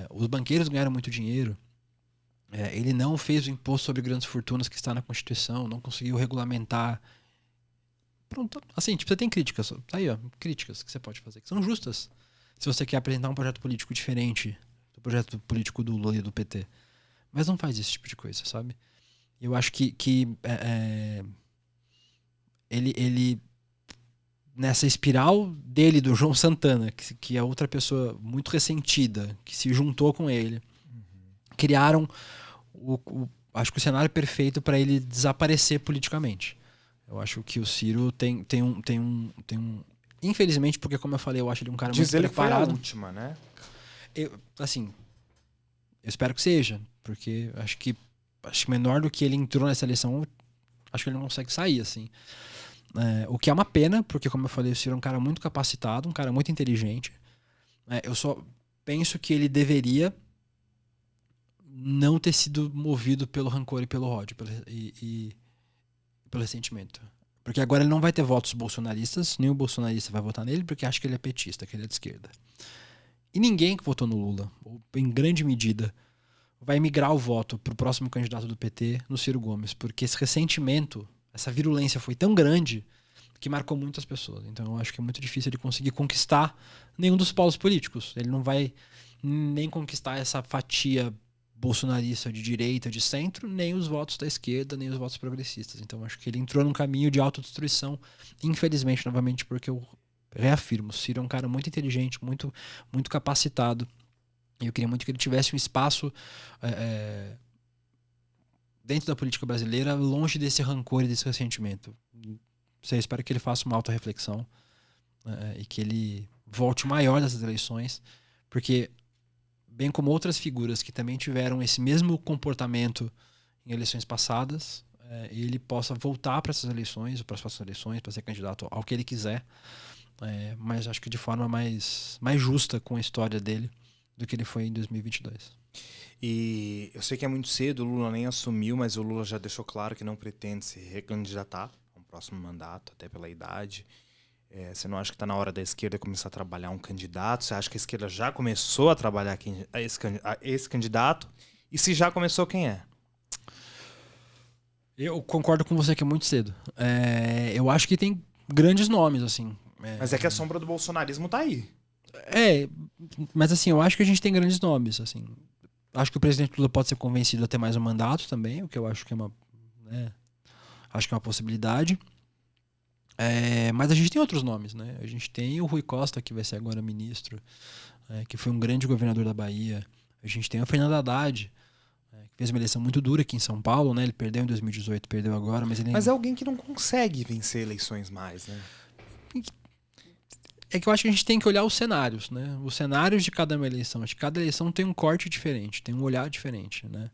Os banqueiros ganharam muito dinheiro. Ele não fez o imposto sobre grandes fortunas que está na Constituição. Não conseguiu regulamentar. Pronto. Assim, tipo, você tem críticas. Tá aí, ó. Críticas que você pode fazer. Que são justas. se você quer apresentar um projeto político diferente do projeto político do Lula e do PT. Mas não faz esse tipo de coisa, sabe? Eu acho que ele nessa espiral dele, do João Santana, que é outra pessoa muito ressentida, que se juntou com ele, criaram acho que o cenário perfeito para ele desaparecer politicamente. Eu acho que o Ciro tem um infelizmente, porque como eu falei, eu acho ele um cara muito preparado. Foi a última, né? Eu espero que seja, porque acho que menor do que ele entrou nessa eleição, acho que ele não consegue sair, assim. O que é uma pena, porque como eu falei, o Ciro é um cara muito capacitado, um cara muito inteligente. Eu só penso que ele deveria não ter sido movido pelo rancor e pelo ódio e pelo ressentimento. Porque agora ele não vai ter votos bolsonaristas, nenhum bolsonarista vai votar nele porque acha que ele é petista, que ele é de esquerda. E ninguém que votou no Lula, ou em grande medida, vai migrar o voto para o próximo candidato do PT, no Ciro Gomes, porque esse ressentimento, essa virulência foi tão grande que marcou muitas pessoas. Então eu acho que é muito difícil ele conseguir conquistar nenhum dos polos políticos. Ele não vai nem conquistar essa fatia bolsonarista de direita, de centro, nem os votos da esquerda, nem os votos progressistas. Então acho que ele entrou num caminho de autodestruição, infelizmente, novamente, porque eu reafirmo, o Ciro é um cara muito inteligente, muito, muito capacitado. E eu queria muito que ele tivesse um espaço dentro da política brasileira, longe desse rancor e desse ressentimento. Eu espero que ele faça uma auto-reflexão e que ele volte maior dessas eleições, porque bem como outras figuras que também tiveram esse mesmo comportamento em eleições passadas, ele possa voltar para essas eleições, para as próximas eleições, para ser candidato ao que ele quiser, mas acho que de forma mais justa com a história dele do que ele foi em 2022. E eu sei que é muito cedo, o Lula nem assumiu, mas o Lula já deixou claro que não pretende se recandidatar ao próximo mandato, até pela idade. Você não acha que está na hora da esquerda começar a trabalhar um candidato? Você acha que a esquerda já começou a trabalhar esse candidato? E se já começou, quem é? Eu concordo com você que é muito cedo. Eu acho que tem grandes nomes, assim. Mas é que a sombra do bolsonarismo tá aí. Mas assim, eu acho que a gente tem grandes nomes, assim. Acho que o presidente Lula pode ser convencido a ter mais um mandato também, o que eu acho que é uma possibilidade. Mas a gente tem outros nomes, né? A gente tem o Rui Costa, que vai ser agora ministro, que foi um grande governador da Bahia. A gente tem o Fernando Haddad, que fez uma eleição muito dura aqui em São Paulo, né? Ele perdeu em 2018, perdeu agora, mas ele... Mas é alguém que não consegue vencer eleições mais, né? É que eu acho que a gente tem que olhar os cenários, né? Os cenários de cada eleição. Acho que cada eleição tem um corte diferente, tem um olhar diferente, né?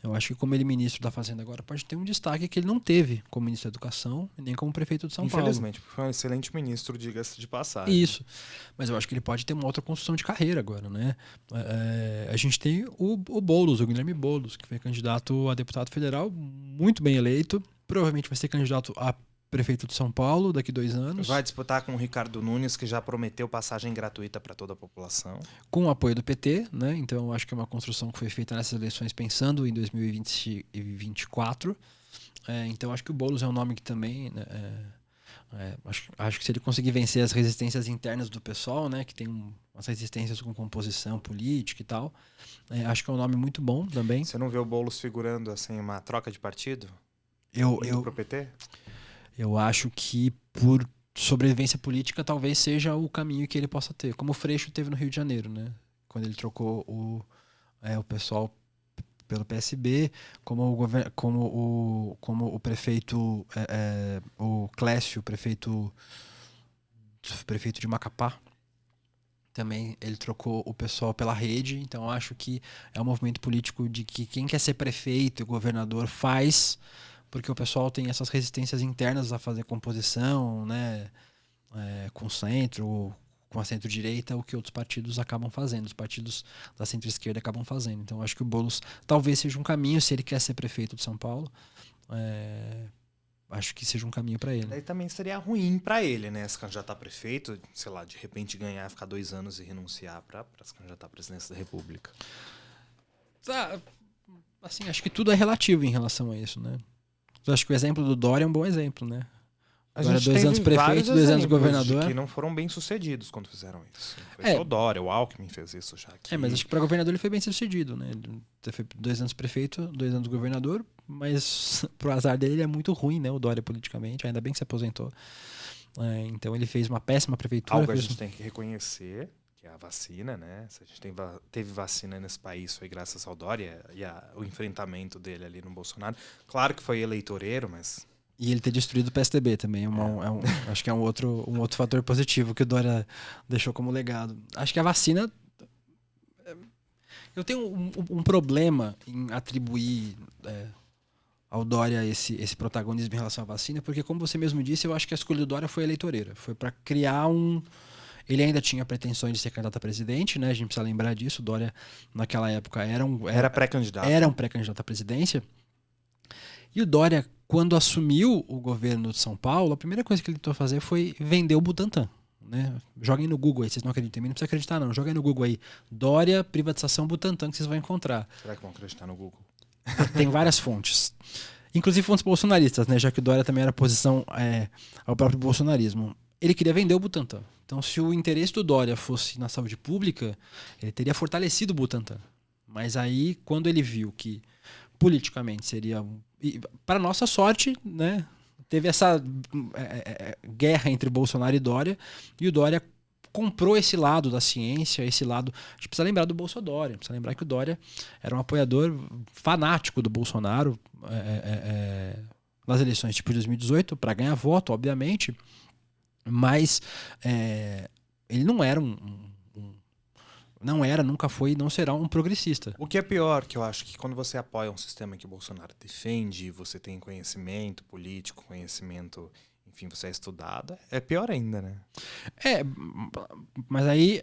Eu acho que como ele é ministro da Fazenda agora, pode ter um destaque que ele não teve como ministro da Educação e nem como prefeito de São Paulo. Infelizmente, porque foi um excelente ministro, diga-se de passagem. Isso. Mas eu acho que ele pode ter uma outra construção de carreira agora, né? A gente tem o Boulos, o Guilherme Boulos, que foi candidato a deputado federal, muito bem eleito. Provavelmente vai ser candidato a prefeito de São Paulo daqui 2 anos. Vai disputar com o Ricardo Nunes, que já prometeu passagem gratuita para toda a população. Com o apoio do PT, né? Então eu acho que é uma construção que foi feita nessas eleições pensando em 2024. Então acho que o Boulos é um nome que também... né, acho que se ele conseguir vencer as resistências internas do pessoal, né? Que tem umas resistências com composição política e tal. Acho que é um nome muito bom também. Você não vê o Boulos figurando assim uma troca de partido? Pro PT? Eu acho que por sobrevivência política talvez seja o caminho que ele possa ter. Como o Freixo teve no Rio de Janeiro, né? Quando ele trocou o pessoal pelo PSB, como o prefeito, o Clécio, prefeito de Macapá, também ele trocou o pessoal pela rede. Então eu acho que é um movimento político de que quem quer ser prefeito e governador faz... porque o pessoal tem essas resistências internas a fazer composição, né, com o centro, com a centro-direita, o que outros partidos acabam fazendo, os partidos da centro-esquerda acabam fazendo. Então, acho que o Boulos talvez seja um caminho, se ele quer ser prefeito de São Paulo, acho que seja um caminho para ele. Daí também seria ruim para ele, né, se candidatar a prefeito, sei lá, de repente ganhar, ficar 2 anos e renunciar para se candidatar à presidência da República. Assim, acho que tudo é relativo em relação a isso, né? Eu acho que o exemplo do Dória é um bom exemplo, né? Dória 2 anos prefeito, 2 anos governador. Que não foram bem sucedidos quando fizeram isso. Foi só o Dória, o Alckmin fez isso já. Mas acho que para governador ele foi bem sucedido, né? Ele foi 2 anos prefeito, 2 anos governador, mas pro azar dele ele é muito ruim, né? O Dória politicamente, ainda bem que se aposentou. Então ele fez uma péssima prefeitura. Algo a gente tem que reconhecer, que é a vacina, né? Se a gente teve vacina nesse país foi graças ao Dória e o enfrentamento dele ali no Bolsonaro. Claro que foi eleitoreiro, mas... E ele ter destruído o PSDB também. Acho que é um outro fator positivo que o Dória deixou como legado. Acho que a vacina... Eu tenho um problema em atribuir ao Dória esse protagonismo em relação à vacina, porque, como você mesmo disse, eu acho que a escolha do Dória foi eleitoreira. Foi para criar Ele ainda tinha pretensões de ser candidato a presidente, né? A gente precisa lembrar disso. O Dória, naquela época, era pré-candidato. Era um pré-candidato à presidência. E o Dória, quando assumiu o governo de São Paulo, a primeira coisa que ele tentou fazer foi vender o Butantan. Né? Joguem no Google aí, vocês não acreditam em mim, não precisa acreditar não. Joguem no Google aí, Dória, privatização Butantan, que vocês vão encontrar. Será que vão acreditar no Google? Tem várias fontes. Inclusive fontes bolsonaristas, né? Já que o Dória também era oposição ao próprio bolsonarismo. Ele queria vender o Butantan. Então, se o interesse do Dória fosse na saúde pública, ele teria fortalecido o Butantan. Mas aí, quando ele viu que politicamente seria... Para nossa sorte, né? Teve essa guerra entre Bolsonaro e Dória, e o Dória comprou esse lado da ciência, esse lado... A gente precisa lembrar do Bolsodória, precisa lembrar que o Dória era um apoiador fanático do Bolsonaro nas eleições tipo de 2018, para ganhar voto, obviamente, mas ele não era nunca foi e não será um progressista. O que é pior, que eu acho que quando você apoia um sistema que o Bolsonaro defende, você tem conhecimento político, conhecimento, enfim, você é estudado, é pior ainda, né? Mas aí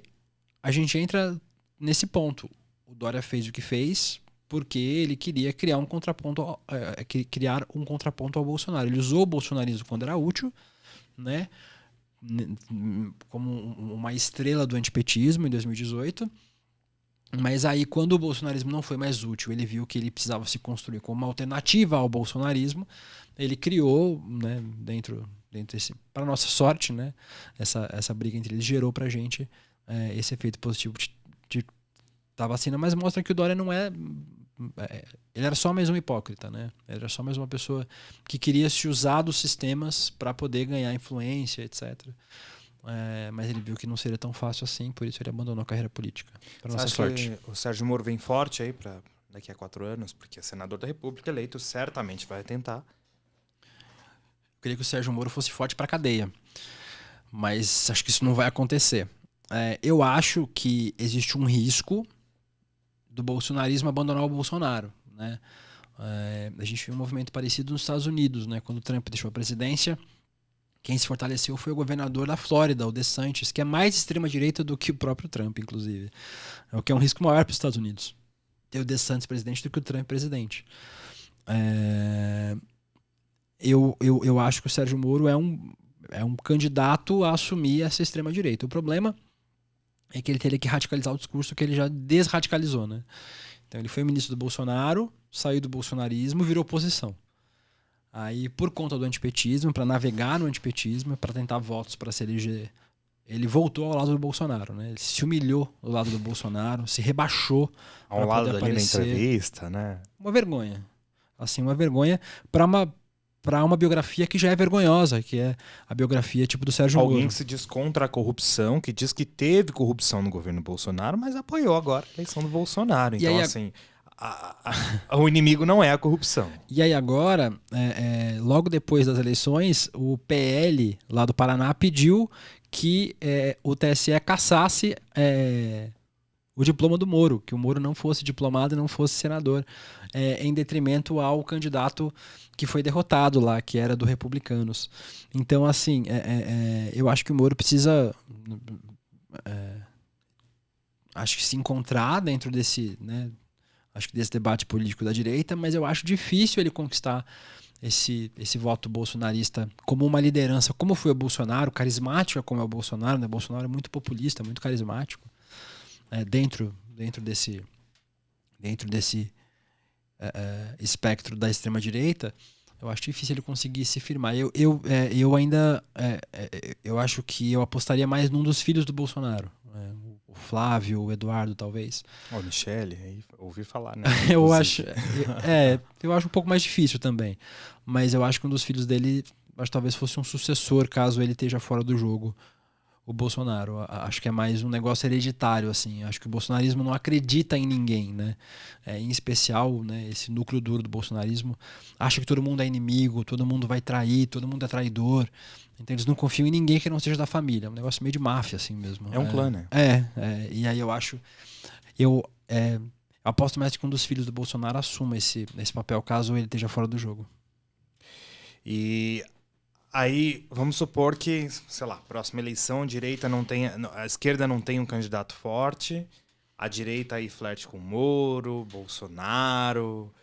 a gente entra nesse ponto. O Dória fez o que fez porque ele queria criar um contraponto ao Bolsonaro. Ele usou o bolsonarismo quando era útil, né? Como uma estrela do antipetismo em 2018, mas aí quando o bolsonarismo não foi mais útil, ele viu que ele precisava se construir como uma alternativa ao bolsonarismo, ele criou, né, dentro desse, para nossa sorte, né, essa briga entre eles gerou pra gente esse efeito positivo da vacina, mas mostra que o Dória não ele era só mais um hipócrita, né? Ele era só mais uma pessoa que queria se usar dos sistemas para poder ganhar influência, etc. Mas ele viu que não seria tão fácil assim, por isso ele abandonou a carreira política. Para nossa sorte. O Sérgio Moro vem forte aí para daqui a 4 anos, porque é senador da República eleito, certamente vai tentar. Eu queria que o Sérgio Moro fosse forte para a cadeia, mas acho que isso não vai acontecer. Eu acho que existe um risco do bolsonarismo abandonar o Bolsonaro, né? A gente viu um movimento parecido nos Estados Unidos, né? Quando o Trump deixou a presidência, quem se fortaleceu foi o governador da Flórida, o DeSantis, que é mais extrema-direita do que o próprio Trump, inclusive. O que é um risco maior para os Estados Unidos, ter o DeSantis presidente do que o Trump presidente. Eu acho que o Sérgio Moro é um candidato a assumir essa extrema-direita. O problema é que ele teria que radicalizar o discurso que ele já desradicalizou, né? Então ele foi ministro do Bolsonaro, saiu do bolsonarismo, virou oposição. Aí, por conta do antipetismo, para navegar no antipetismo, para tentar votos para se eleger, ele voltou ao lado do Bolsonaro, né? Ele se humilhou ao lado do Bolsonaro, se rebaixou ao lado dali na entrevista, né? Uma vergonha. Assim, uma vergonha para uma biografia que já é vergonhosa, que é a biografia tipo do Sérgio Moro. Alguém que se diz contra a corrupção, que diz que teve corrupção no governo Bolsonaro, mas apoiou agora a eleição do Bolsonaro. Então, assim, o inimigo não é a corrupção. E aí agora, logo depois das eleições, o PL lá do Paraná pediu que o TSE cassasse o diploma do Moro, que o Moro não fosse diplomado e não fosse senador, em detrimento ao candidato que foi derrotado lá, que era do Republicanos. Então, assim, eu acho que o Moro precisa acho que se encontrar dentro desse, né, acho que desse debate político da direita, mas eu acho difícil ele conquistar esse voto bolsonarista como uma liderança, como foi o Bolsonaro, carismática como é o Bolsonaro, né? O Bolsonaro é muito populista, muito carismático. Dentro desse espectro da extrema-direita, Eu acho difícil ele conseguir se firmar. Eu ainda... eu acho que eu apostaria mais num dos filhos do Bolsonaro. O Flávio, o Eduardo, talvez. O Michele, aí ouvi falar, né? Eu acho... eu acho um pouco mais difícil também. Mas eu acho que um dos filhos dele... Acho que talvez fosse um sucessor, caso ele esteja fora do jogo. O Bolsonaro. Acho que é mais um negócio hereditário, assim. Acho que o bolsonarismo não acredita em ninguém, né? Em especial, né, esse núcleo duro do bolsonarismo acha que todo mundo é inimigo, todo mundo vai trair, todo mundo é traidor. Então eles não confiam em ninguém que não seja da família. É um negócio meio de máfia, assim mesmo. É um clã, né? E aí eu acho... Eu aposto mais que um dos filhos do Bolsonaro assuma esse papel, caso ele esteja fora do jogo. E... aí, vamos supor que, sei lá, próxima eleição, a esquerda não tem um candidato forte, a direita aí flerte com Moro, Bolsonaro.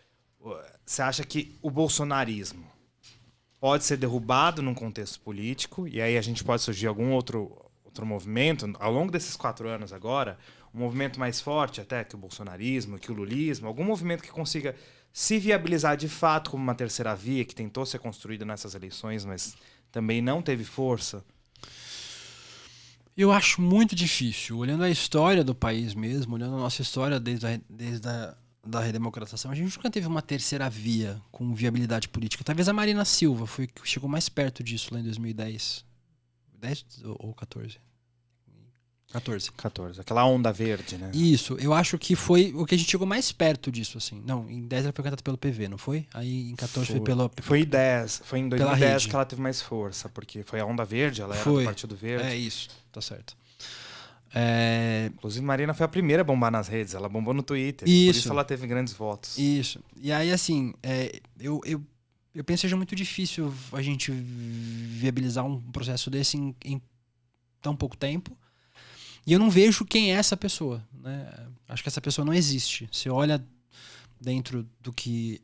Você acha que o bolsonarismo pode ser derrubado num contexto político e aí a gente pode surgir algum outro movimento, ao longo desses 4 anos agora, um movimento mais forte até que o bolsonarismo, que o lulismo, algum movimento que consiga se viabilizar de fato como uma terceira via que tentou ser construída nessas eleições, mas também não teve força? Eu acho muito difícil. Olhando a história do país mesmo, olhando a nossa história desde a redemocratização, a gente nunca teve uma terceira via com viabilidade política. Talvez a Marina Silva foi que chegou mais perto disso lá em 2010. 10 ou 14? 14. Aquela onda verde, né? Isso, eu acho que foi o que a gente chegou mais perto disso, assim. Não, em 10 ela foi cantada pelo PV, não foi? Aí em 14 foi pela... Foi em 10, foi em 2010 rede. que ela teve mais força, porque foi a onda verde, ela era do Partido Verde. É isso, tá certo. Inclusive, Marina foi a primeira a bombar nas redes, ela bombou no Twitter, por isso ela teve grandes votos. Isso, e aí assim, eu penso que seja muito difícil a gente viabilizar um processo desse em tão pouco tempo. E eu não vejo quem é essa pessoa, né? Acho que essa pessoa não existe. Você olha dentro do que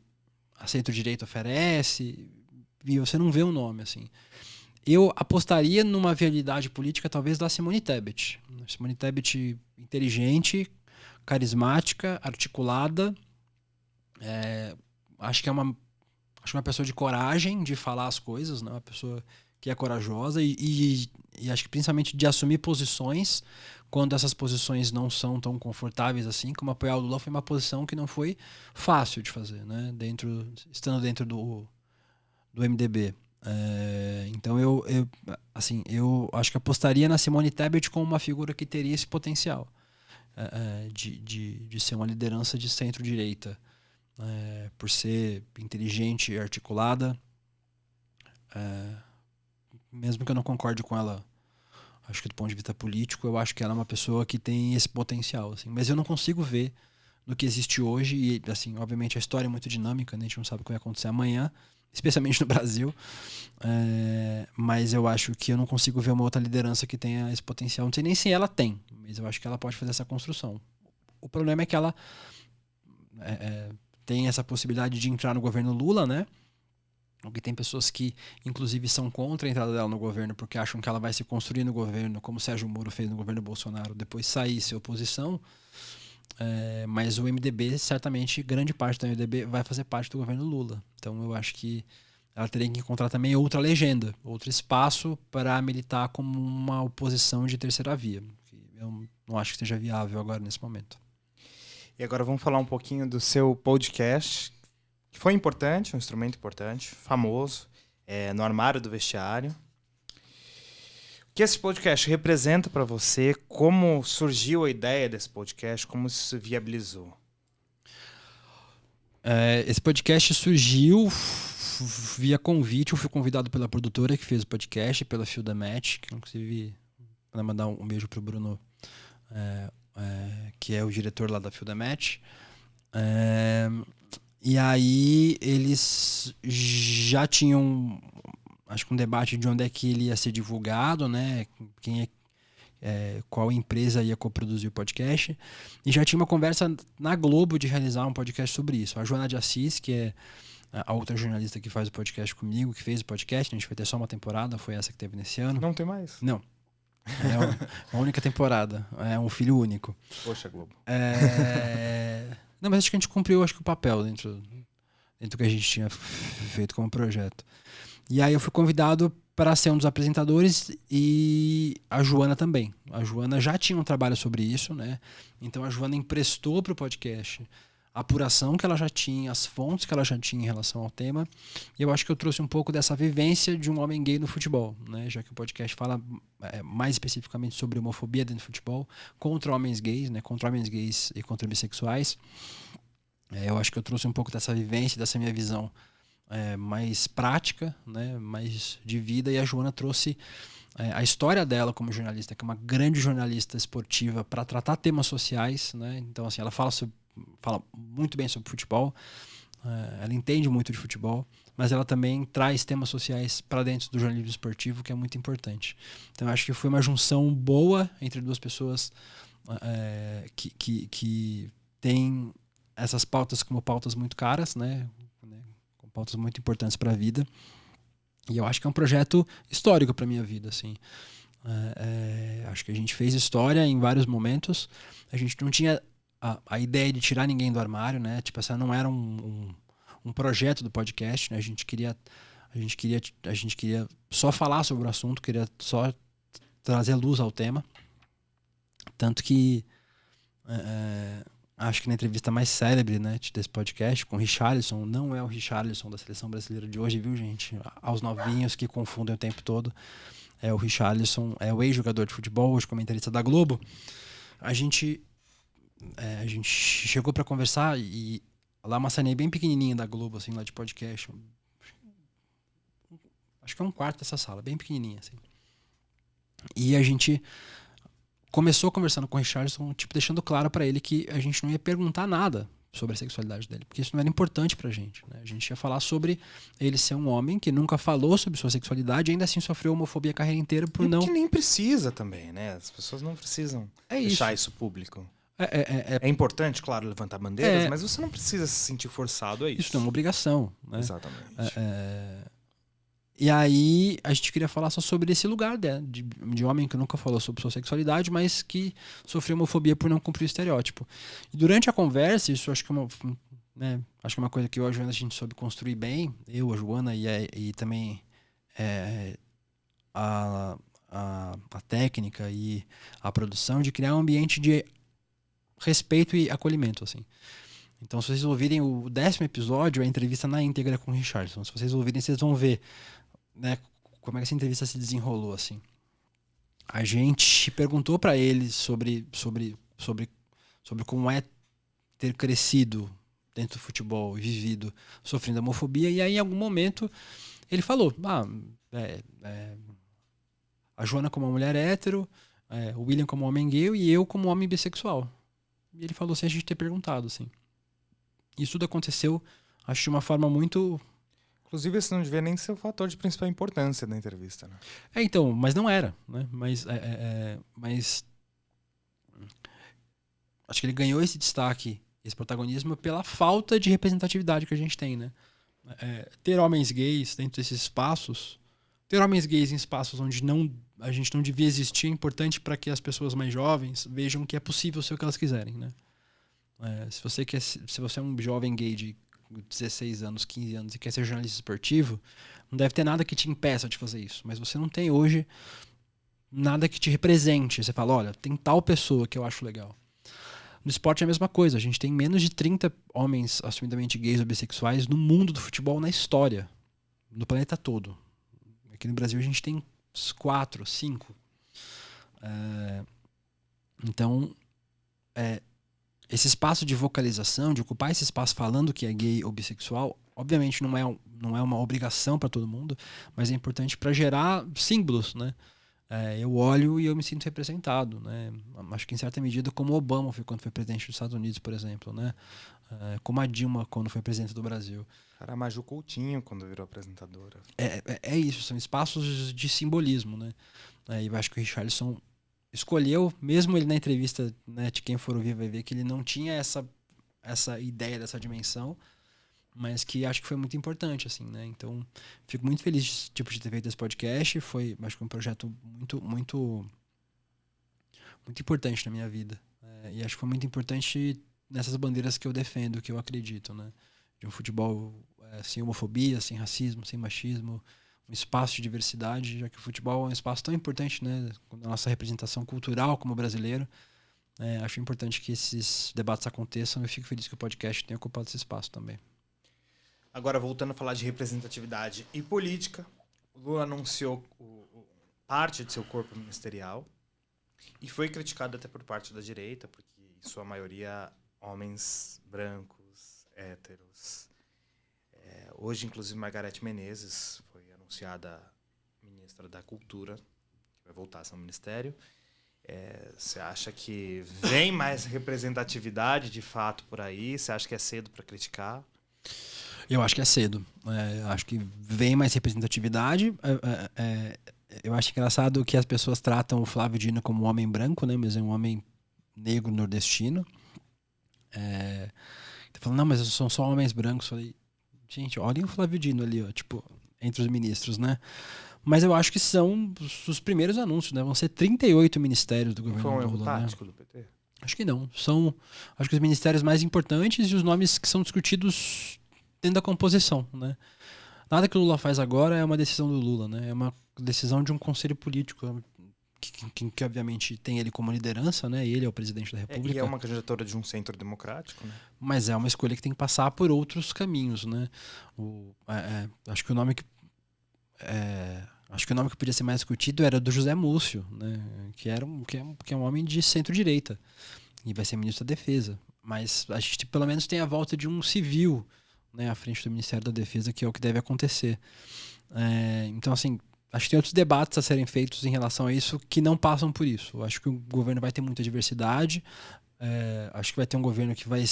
a centro-direita oferece e você não vê um nome, assim. Eu apostaria numa viabilidade política talvez da Simone Tebet. Simone Tebet inteligente, carismática, articulada. Acho que é uma pessoa de coragem de falar as coisas, né? Uma pessoa que é corajosa e acho que principalmente de assumir posições quando essas posições não são tão confortáveis assim. Como apoiar o Lula foi uma posição que não foi fácil de fazer, né? Estando dentro do MDB. Então eu acho que apostaria na Simone Tebet como uma figura que teria esse potencial de ser uma liderança de centro-direita, por ser inteligente e articulada. Mesmo que eu não concorde com ela, acho que do ponto de vista político, eu acho que ela é uma pessoa que tem esse potencial, assim. Mas eu não consigo ver no que existe hoje, e assim, obviamente a história é muito dinâmica, né? A gente não sabe o que vai acontecer amanhã, especialmente no Brasil, mas eu acho que eu não consigo ver uma outra liderança que tenha esse potencial. Não sei nem se ela tem, mas eu acho que ela pode fazer essa construção. O problema é que ela tem essa possibilidade de entrar no governo Lula, né? Porque tem pessoas que, inclusive, são contra a entrada dela no governo porque acham que ela vai se construir no governo, como o Sérgio Moro fez no governo Bolsonaro, depois sair e ser oposição. Mas o MDB, certamente, grande parte do MDB vai fazer parte do governo Lula. Então eu acho que ela teria que encontrar também outra legenda, outro espaço para militar como uma oposição de terceira via. Eu não acho que seja viável agora, nesse momento. E agora vamos falar um pouquinho do seu podcast, que foi importante, um instrumento importante, famoso, no armário do vestiário. O que esse podcast representa para você? Como surgiu a ideia desse podcast? Como isso se viabilizou? Esse podcast surgiu via convite. Eu fui convidado pela produtora que fez o podcast, pela Feel the Match, que inclusive vou mandar um beijo pro Bruno, que é o diretor lá da Feel the Match. E aí eles já tinham, acho que um debate de onde é que ele ia ser divulgado, né? Qual empresa ia coproduzir o podcast. E já tinha uma conversa na Globo de realizar um podcast sobre isso. A Joana de Assis, que é a outra jornalista que faz o podcast comigo, que fez o podcast, a gente vai ter só uma temporada, foi essa que teve nesse ano. Não tem mais? Não. É a única temporada. É um filho único. Poxa, Globo. Não, mas acho que a gente cumpriu o papel dentro dentro do que a gente tinha feito como projeto. E aí eu fui convidado para ser um dos apresentadores e a Joana também. A Joana já tinha um trabalho sobre isso, né? Então a Joana emprestou para o podcast a apuração que ela já tinha, as fontes que ela já tinha em relação ao tema. E eu acho que eu trouxe um pouco dessa vivência de um homem gay no futebol, né? Já que o podcast fala mais especificamente sobre homofobia dentro do futebol, contra homens gays, né? Contra homens gays e contra bissexuais. Eu acho que eu trouxe um pouco dessa vivência, dessa minha visão mais prática, né? Mais de vida. E a Joana trouxe a história dela como jornalista, que é uma grande jornalista esportiva para tratar temas sociais, né? Então, assim, ela fala muito bem sobre futebol, ela entende muito de futebol, mas ela também traz temas sociais para dentro do jornalismo esportivo, que é muito importante. Então, eu acho que foi uma junção boa entre duas pessoas que têm essas pautas como pautas muito caras, né? Com pautas muito importantes para a vida. E eu acho que é um projeto histórico para minha vida, assim. Acho que a gente fez história em vários momentos. A gente não tinha a ideia de tirar ninguém do armário, né? Tipo, essa não era um projeto do podcast, né? A gente queria só falar sobre o assunto, queria só trazer luz ao tema. Tanto que acho que na entrevista mais célebre, né, desse podcast, com o Richarlison, não é o Richarlison da seleção brasileira de hoje, viu, gente? Aos novinhos que confundem o tempo todo. É o Richarlison, é o ex-jogador de futebol, hoje comentarista da Globo. A gente chegou para conversar e lá uma salinha bem pequenininha da Globo, assim, lá de podcast. Acho que é um quarto dessa sala, bem pequenininha, assim. E a gente começou conversando com o Richarlison, tipo, deixando claro para ele que a gente não ia perguntar nada sobre a sexualidade dele, porque isso não era importante pra gente, né? A gente ia falar sobre ele ser um homem que nunca falou sobre sua sexualidade e ainda assim sofreu homofobia a carreira inteira por não... Que nem precisa também, né? As pessoas não precisam deixar isso público. É importante, claro, levantar bandeiras, mas você não precisa se sentir forçado a isso. Isso não é uma obrigação, né? Exatamente. E aí a gente queria falar só sobre esse lugar de homem que nunca falou sobre sua sexualidade, mas que sofreu homofobia por não cumprir o estereótipo. E durante a conversa, isso acho que é uma coisa que eu e a Joana a gente soube construir bem, eu, a Joana e também a técnica e a produção, de criar um ambiente de respeito e acolhimento, assim. Então, se vocês ouvirem o 10º episódio, a entrevista na íntegra com o Richardson. Se vocês ouvirem, vocês vão ver, né, como é que essa entrevista se desenrolou, assim. A gente perguntou para ele sobre como é ter crescido dentro do futebol e vivido sofrendo homofobia, e aí em algum momento ele falou, a Joana como uma mulher hétero, o William como homem gay e eu como homem bissexual. E ele falou sem a gente ter perguntado, assim. Isso tudo aconteceu, acho, de uma forma muito... Inclusive, esse não devia nem ser o fator de principal importância da entrevista, né? Então, mas não era, né? Mas acho que ele ganhou esse destaque, esse protagonismo, pela falta de representatividade que a gente tem, né? Ter homens gays dentro desses espaços, ter homens gays em espaços onde a gente não devia existir é importante para que as pessoas mais jovens vejam que é possível ser o que elas quiserem, né? Se você é um jovem gay de 16 anos, 15 anos e quer ser jornalista esportivo, não deve ter nada que te impeça de fazer isso. Mas você não tem hoje nada que te represente. Você fala, olha, tem tal pessoa que eu acho legal. No esporte é a mesma coisa. A gente tem menos de 30 homens assumidamente gays ou bissexuais no mundo do futebol na história. No planeta todo. Aqui no Brasil a gente tem 4, 5. Então, esse espaço de vocalização, de ocupar esse espaço falando que é gay ou bissexual, obviamente não é uma obrigação para todo mundo, mas é importante para gerar símbolos, né? Eu olho e eu me sinto representado, né? Acho que em certa medida como o Obama foi quando foi presidente dos Estados Unidos, por exemplo, né? Como a Dilma quando foi presidente do Brasil. Cara, a Maju Coutinho quando virou apresentadora. É isso, são espaços de simbolismo, né? E eu acho que o Richarlison escolheu, mesmo ele na entrevista, né, de quem for ouvir vai ver que ele não tinha essa ideia dessa dimensão, mas que acho que foi muito importante, assim, né? Então, fico muito feliz de ter feito esse podcast. Acho que um projeto muito, muito, muito importante na minha vida. E acho que foi muito importante nessas bandeiras que eu defendo, que eu acredito, né? de um futebol sem homofobia, sem racismo, sem machismo, um espaço de diversidade, já que o futebol é um espaço tão importante, né, na nossa representação cultural como brasileiro. Acho importante que esses debates aconteçam e eu fico feliz que o podcast tenha ocupado esse espaço também. Agora, voltando a falar de representatividade e política, o Lula anunciou parte de seu corpo ministerial e foi criticado até por parte da direita, porque em sua maioria homens brancos, héteros. Hoje, inclusive, Margareth Menezes foi anunciada ministra da Cultura, que vai voltar a ser um ministério. Você acha que vem mais representatividade de fato por aí? Você acha que é cedo para criticar? Eu acho que é cedo. Acho que vem mais representatividade. Eu acho engraçado que as pessoas tratam o Flávio Dino como um homem branco, né? Mas é um homem negro nordestino. Tá falando, não, mas são só homens brancos. Falei, gente, olhem o Flávio Dino ali, ó, tipo, entre os ministros, né? Mas eu acho que são os primeiros anúncios, né? Vão ser 38 ministérios do governo Lula. Foi um erro tático do PT? Acho que não. Acho que os ministérios mais importantes e os nomes que são discutidos dentro da composição, né? Nada que o Lula faz agora é uma decisão do Lula, né? É uma decisão de um conselho político que obviamente tem ele como liderança, né? E ele é o presidente da República. E é uma candidatura de um centro democrático, né? Mas é uma escolha que tem que passar por outros caminhos, né? Acho que o nome que podia ser mais discutido era do José Múcio, né? Que é um homem de centro-direita e vai ser ministro da Defesa. Mas a gente pelo menos tem a volta de um civil, né, à frente do Ministério da Defesa, que é o que deve acontecer. Então, assim, acho que tem outros debates a serem feitos em relação a isso que não passam por isso. Acho que o governo vai ter muita diversidade. Acho que vai ter um governo que vai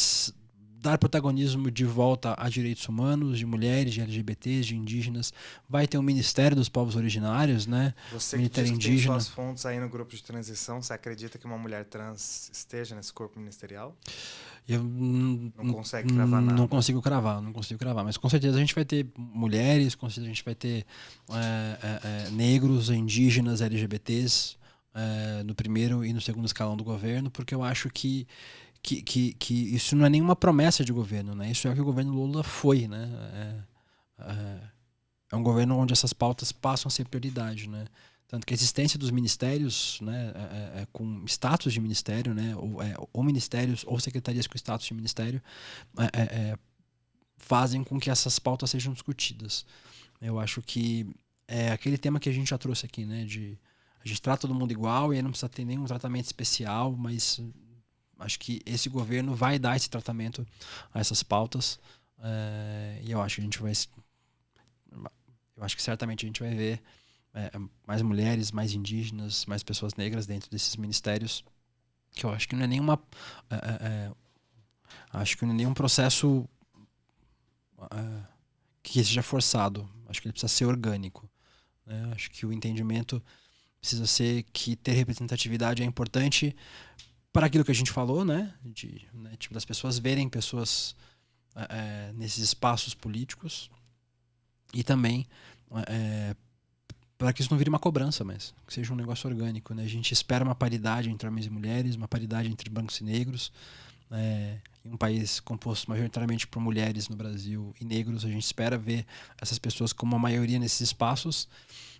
dar protagonismo de volta a direitos humanos, de mulheres, de LGBTs, de indígenas. Vai ter um Ministério dos Povos Originários, né? Você que diz que tem suas fontes aí no grupo de transição, você acredita que uma mulher trans esteja nesse corpo ministerial? Eu não consegue cravar nada. Não consigo cravar. Mas com certeza a gente vai ter mulheres, com certeza a gente vai ter negros, indígenas, LGBTs no primeiro e no segundo escalão do governo, porque eu acho que isso não é nenhuma promessa de governo, né? Isso é o que o governo Lula foi, né? É um governo onde essas pautas passam a ser prioridade, né? Tanto que a existência dos ministérios, né, com status de ministério, né, ou ministérios ou secretarias com status de ministério, fazem com que essas pautas sejam discutidas. Eu acho que é aquele tema que a gente já trouxe aqui, né, a gente trata todo mundo igual e aí não precisa ter nenhum tratamento especial, mas acho que esse governo vai dar esse tratamento a essas pautas, e eu acho que certamente a gente vai ver mais mulheres, mais indígenas, mais pessoas negras dentro desses ministérios, que eu acho que não é nenhuma acho que não é nenhum processo que seja forçado. Acho que ele precisa ser orgânico, né? Acho que o entendimento precisa ser que ter representatividade é importante para aquilo que a gente falou, né? Tipo, das pessoas verem pessoas nesses espaços políticos e também para que isso não vire uma cobrança, mas que seja um negócio orgânico, né? A gente espera uma paridade entre homens e mulheres, uma paridade entre brancos e negros. Em um país composto majoritariamente por mulheres no Brasil e negros, a gente espera ver essas pessoas como uma maioria nesses espaços.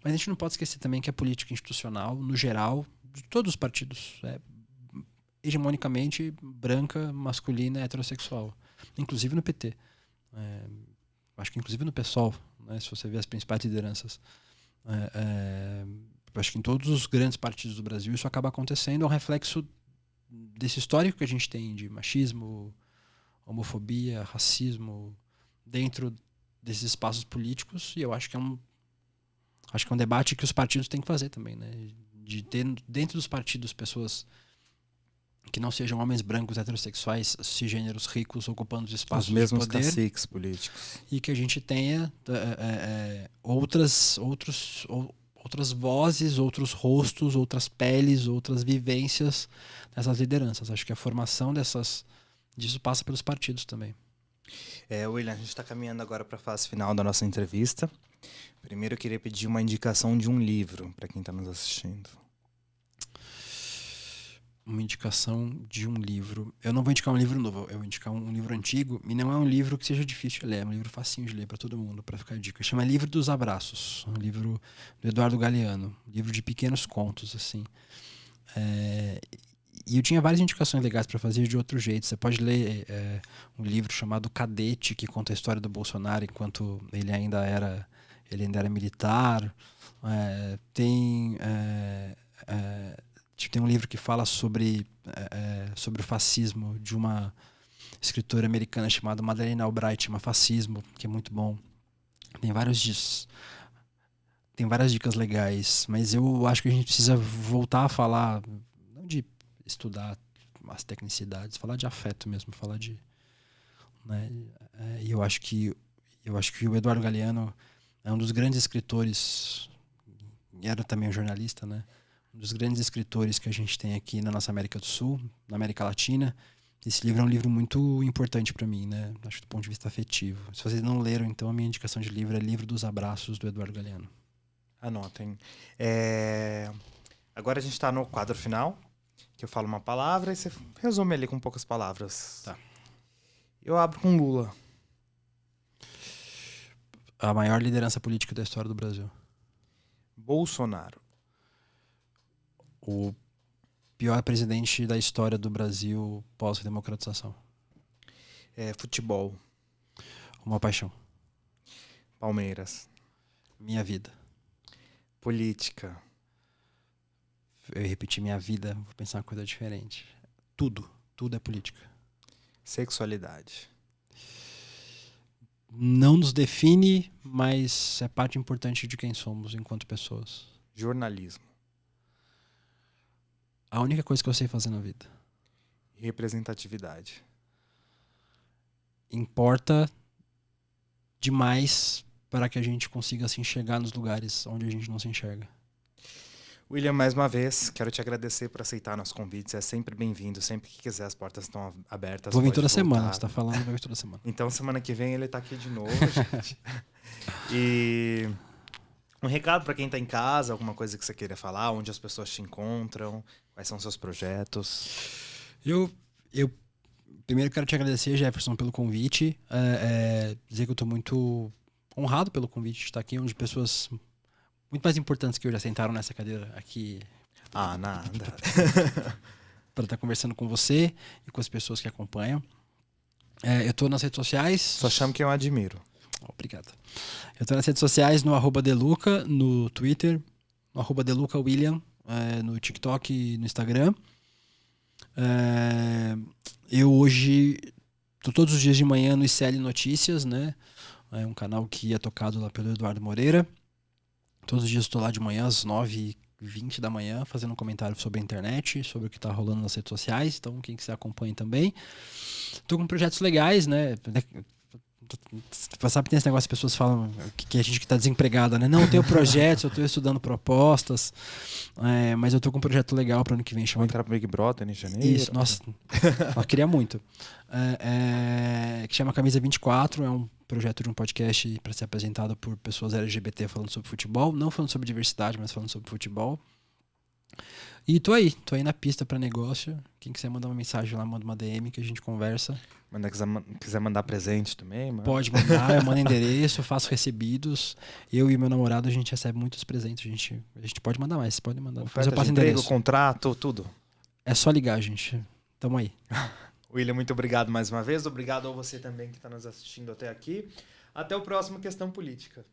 Mas a gente não pode esquecer também que a política institucional, no geral, de todos os partidos, é hegemonicamente branca, masculina, heterossexual. Inclusive no PT. Acho que inclusive no PSOL, né? Se você ver as principais lideranças. Acho que em todos os grandes partidos do Brasil isso acaba acontecendo, é um reflexo desse histórico que a gente tem de machismo, homofobia, racismo dentro desses espaços políticos, e eu acho que é um debate que os partidos têm que fazer também, né? De ter dentro dos partidos pessoas que não sejam homens brancos, heterossexuais, cisgêneros, ricos, ocupando os espaços de poder. Os mesmos caciques políticos. E que a gente tenha outras vozes, outros rostos, outras peles, outras vivências nessas lideranças. Acho que a formação disso passa pelos partidos também. William, a gente está caminhando agora para a fase final da nossa entrevista. Primeiro eu queria pedir uma indicação de um livro para quem está nos assistindo. Uma indicação de um livro. Eu não vou indicar um livro novo, eu vou indicar um livro antigo, e não é um livro que seja difícil de ler, é um livro facinho de ler para todo mundo, para ficar dica. Chama Livro dos Abraços, um livro do Eduardo Galeano, um livro de pequenos contos, assim. E eu tinha várias indicações legais para fazer de outro jeito. Você pode ler um livro chamado Cadete, que conta a história do Bolsonaro enquanto ele ainda era militar. Tem um livro que fala sobre o fascismo, de uma escritora americana chamada Madeleine Albright, chama Fascismo, que é muito bom. Tem várias dicas legais, mas eu acho que a gente precisa voltar a falar, não de estudar as tecnicidades, falar de afeto mesmo, falar de, né? E eu acho que o Eduardo Galeano é um dos grandes escritores, e era também um jornalista, né? Um dos grandes escritores que a gente tem aqui na nossa América do Sul, na América Latina. Esse livro é um livro muito importante para mim, né? Acho do ponto de vista afetivo. Se vocês não leram, então a minha indicação de livro é Livro dos Abraços, do Eduardo Galeano. Anotem. Agora a gente está no quadro final, que eu falo uma palavra e você resume ali com poucas palavras. Tá. Eu abro com Lula. A maior liderança política da história do Brasil. Bolsonaro. O pior presidente da história do Brasil pós-democratização. Futebol. Uma paixão. Palmeiras. Minha vida. Política. Eu repeti minha vida, vou pensar uma coisa diferente. Tudo é política. Sexualidade. Não nos define, mas é parte importante de quem somos enquanto pessoas. Jornalismo. A única coisa que eu sei fazer na vida. Representatividade. Importa demais para que a gente consiga se enxergar nos lugares onde a gente não se enxerga. William, mais uma vez, quero te agradecer por aceitar nossos convites. É sempre bem-vindo, sempre que quiser, as portas estão abertas. Vou vir toda semana, você está falando, vou vir toda semana. Então, semana que vem ele está aqui de novo, gente. E um recado para quem está em casa, alguma coisa que você queira falar, onde as pessoas te encontram, quais são seus projetos. Eu primeiro quero te agradecer, Jefferson, pelo convite. Dizer que eu estou muito honrado pelo convite de estar aqui, onde pessoas muito mais importantes que eu já sentaram nessa cadeira aqui. Nada. Para estar conversando com você e com as pessoas que acompanham. Eu estou nas redes sociais. Só chamo que eu admiro. Obrigado. Eu estou nas redes sociais no @Deluca, no Twitter, no @DelucaWilliam, no TikTok e no Instagram. Eu hoje estou todos os dias de manhã no ICL Notícias, né? É um canal que é tocado lá pelo Eduardo Moreira. Todos os dias estou lá de manhã às 9h20 da manhã fazendo um comentário sobre a internet, sobre o que está rolando nas redes sociais. Então, quem quiser acompanha também. Estou com projetos legais, né? Sabe que tem esse negócio que as pessoas falam que a gente que está desempregada, né? Não, eu tenho projetos, eu estou estudando propostas, mas eu estou com um projeto legal para ano que vem. Vou entrar pro Big Brother em janeiro. Isso, nossa, eu queria muito. Que chama Camisa 24, é um projeto de um podcast para ser apresentado por pessoas LGBT falando sobre futebol, não falando sobre diversidade, mas falando sobre futebol. E tô aí na pista para negócio. Quem quiser mandar uma mensagem lá, manda uma DM que a gente conversa. Quiser mandar presente também, mano. Pode mandar, eu mando endereço, eu faço recebidos. Eu e meu namorado, a gente recebe muitos presentes. A gente pode mandar mais, pode mandar. Oferta de emprego, contrato, tudo. É só ligar, gente. Tamo aí. William, muito obrigado mais uma vez. Obrigado a você também que está nos assistindo até aqui. Até o próximo Questão Política.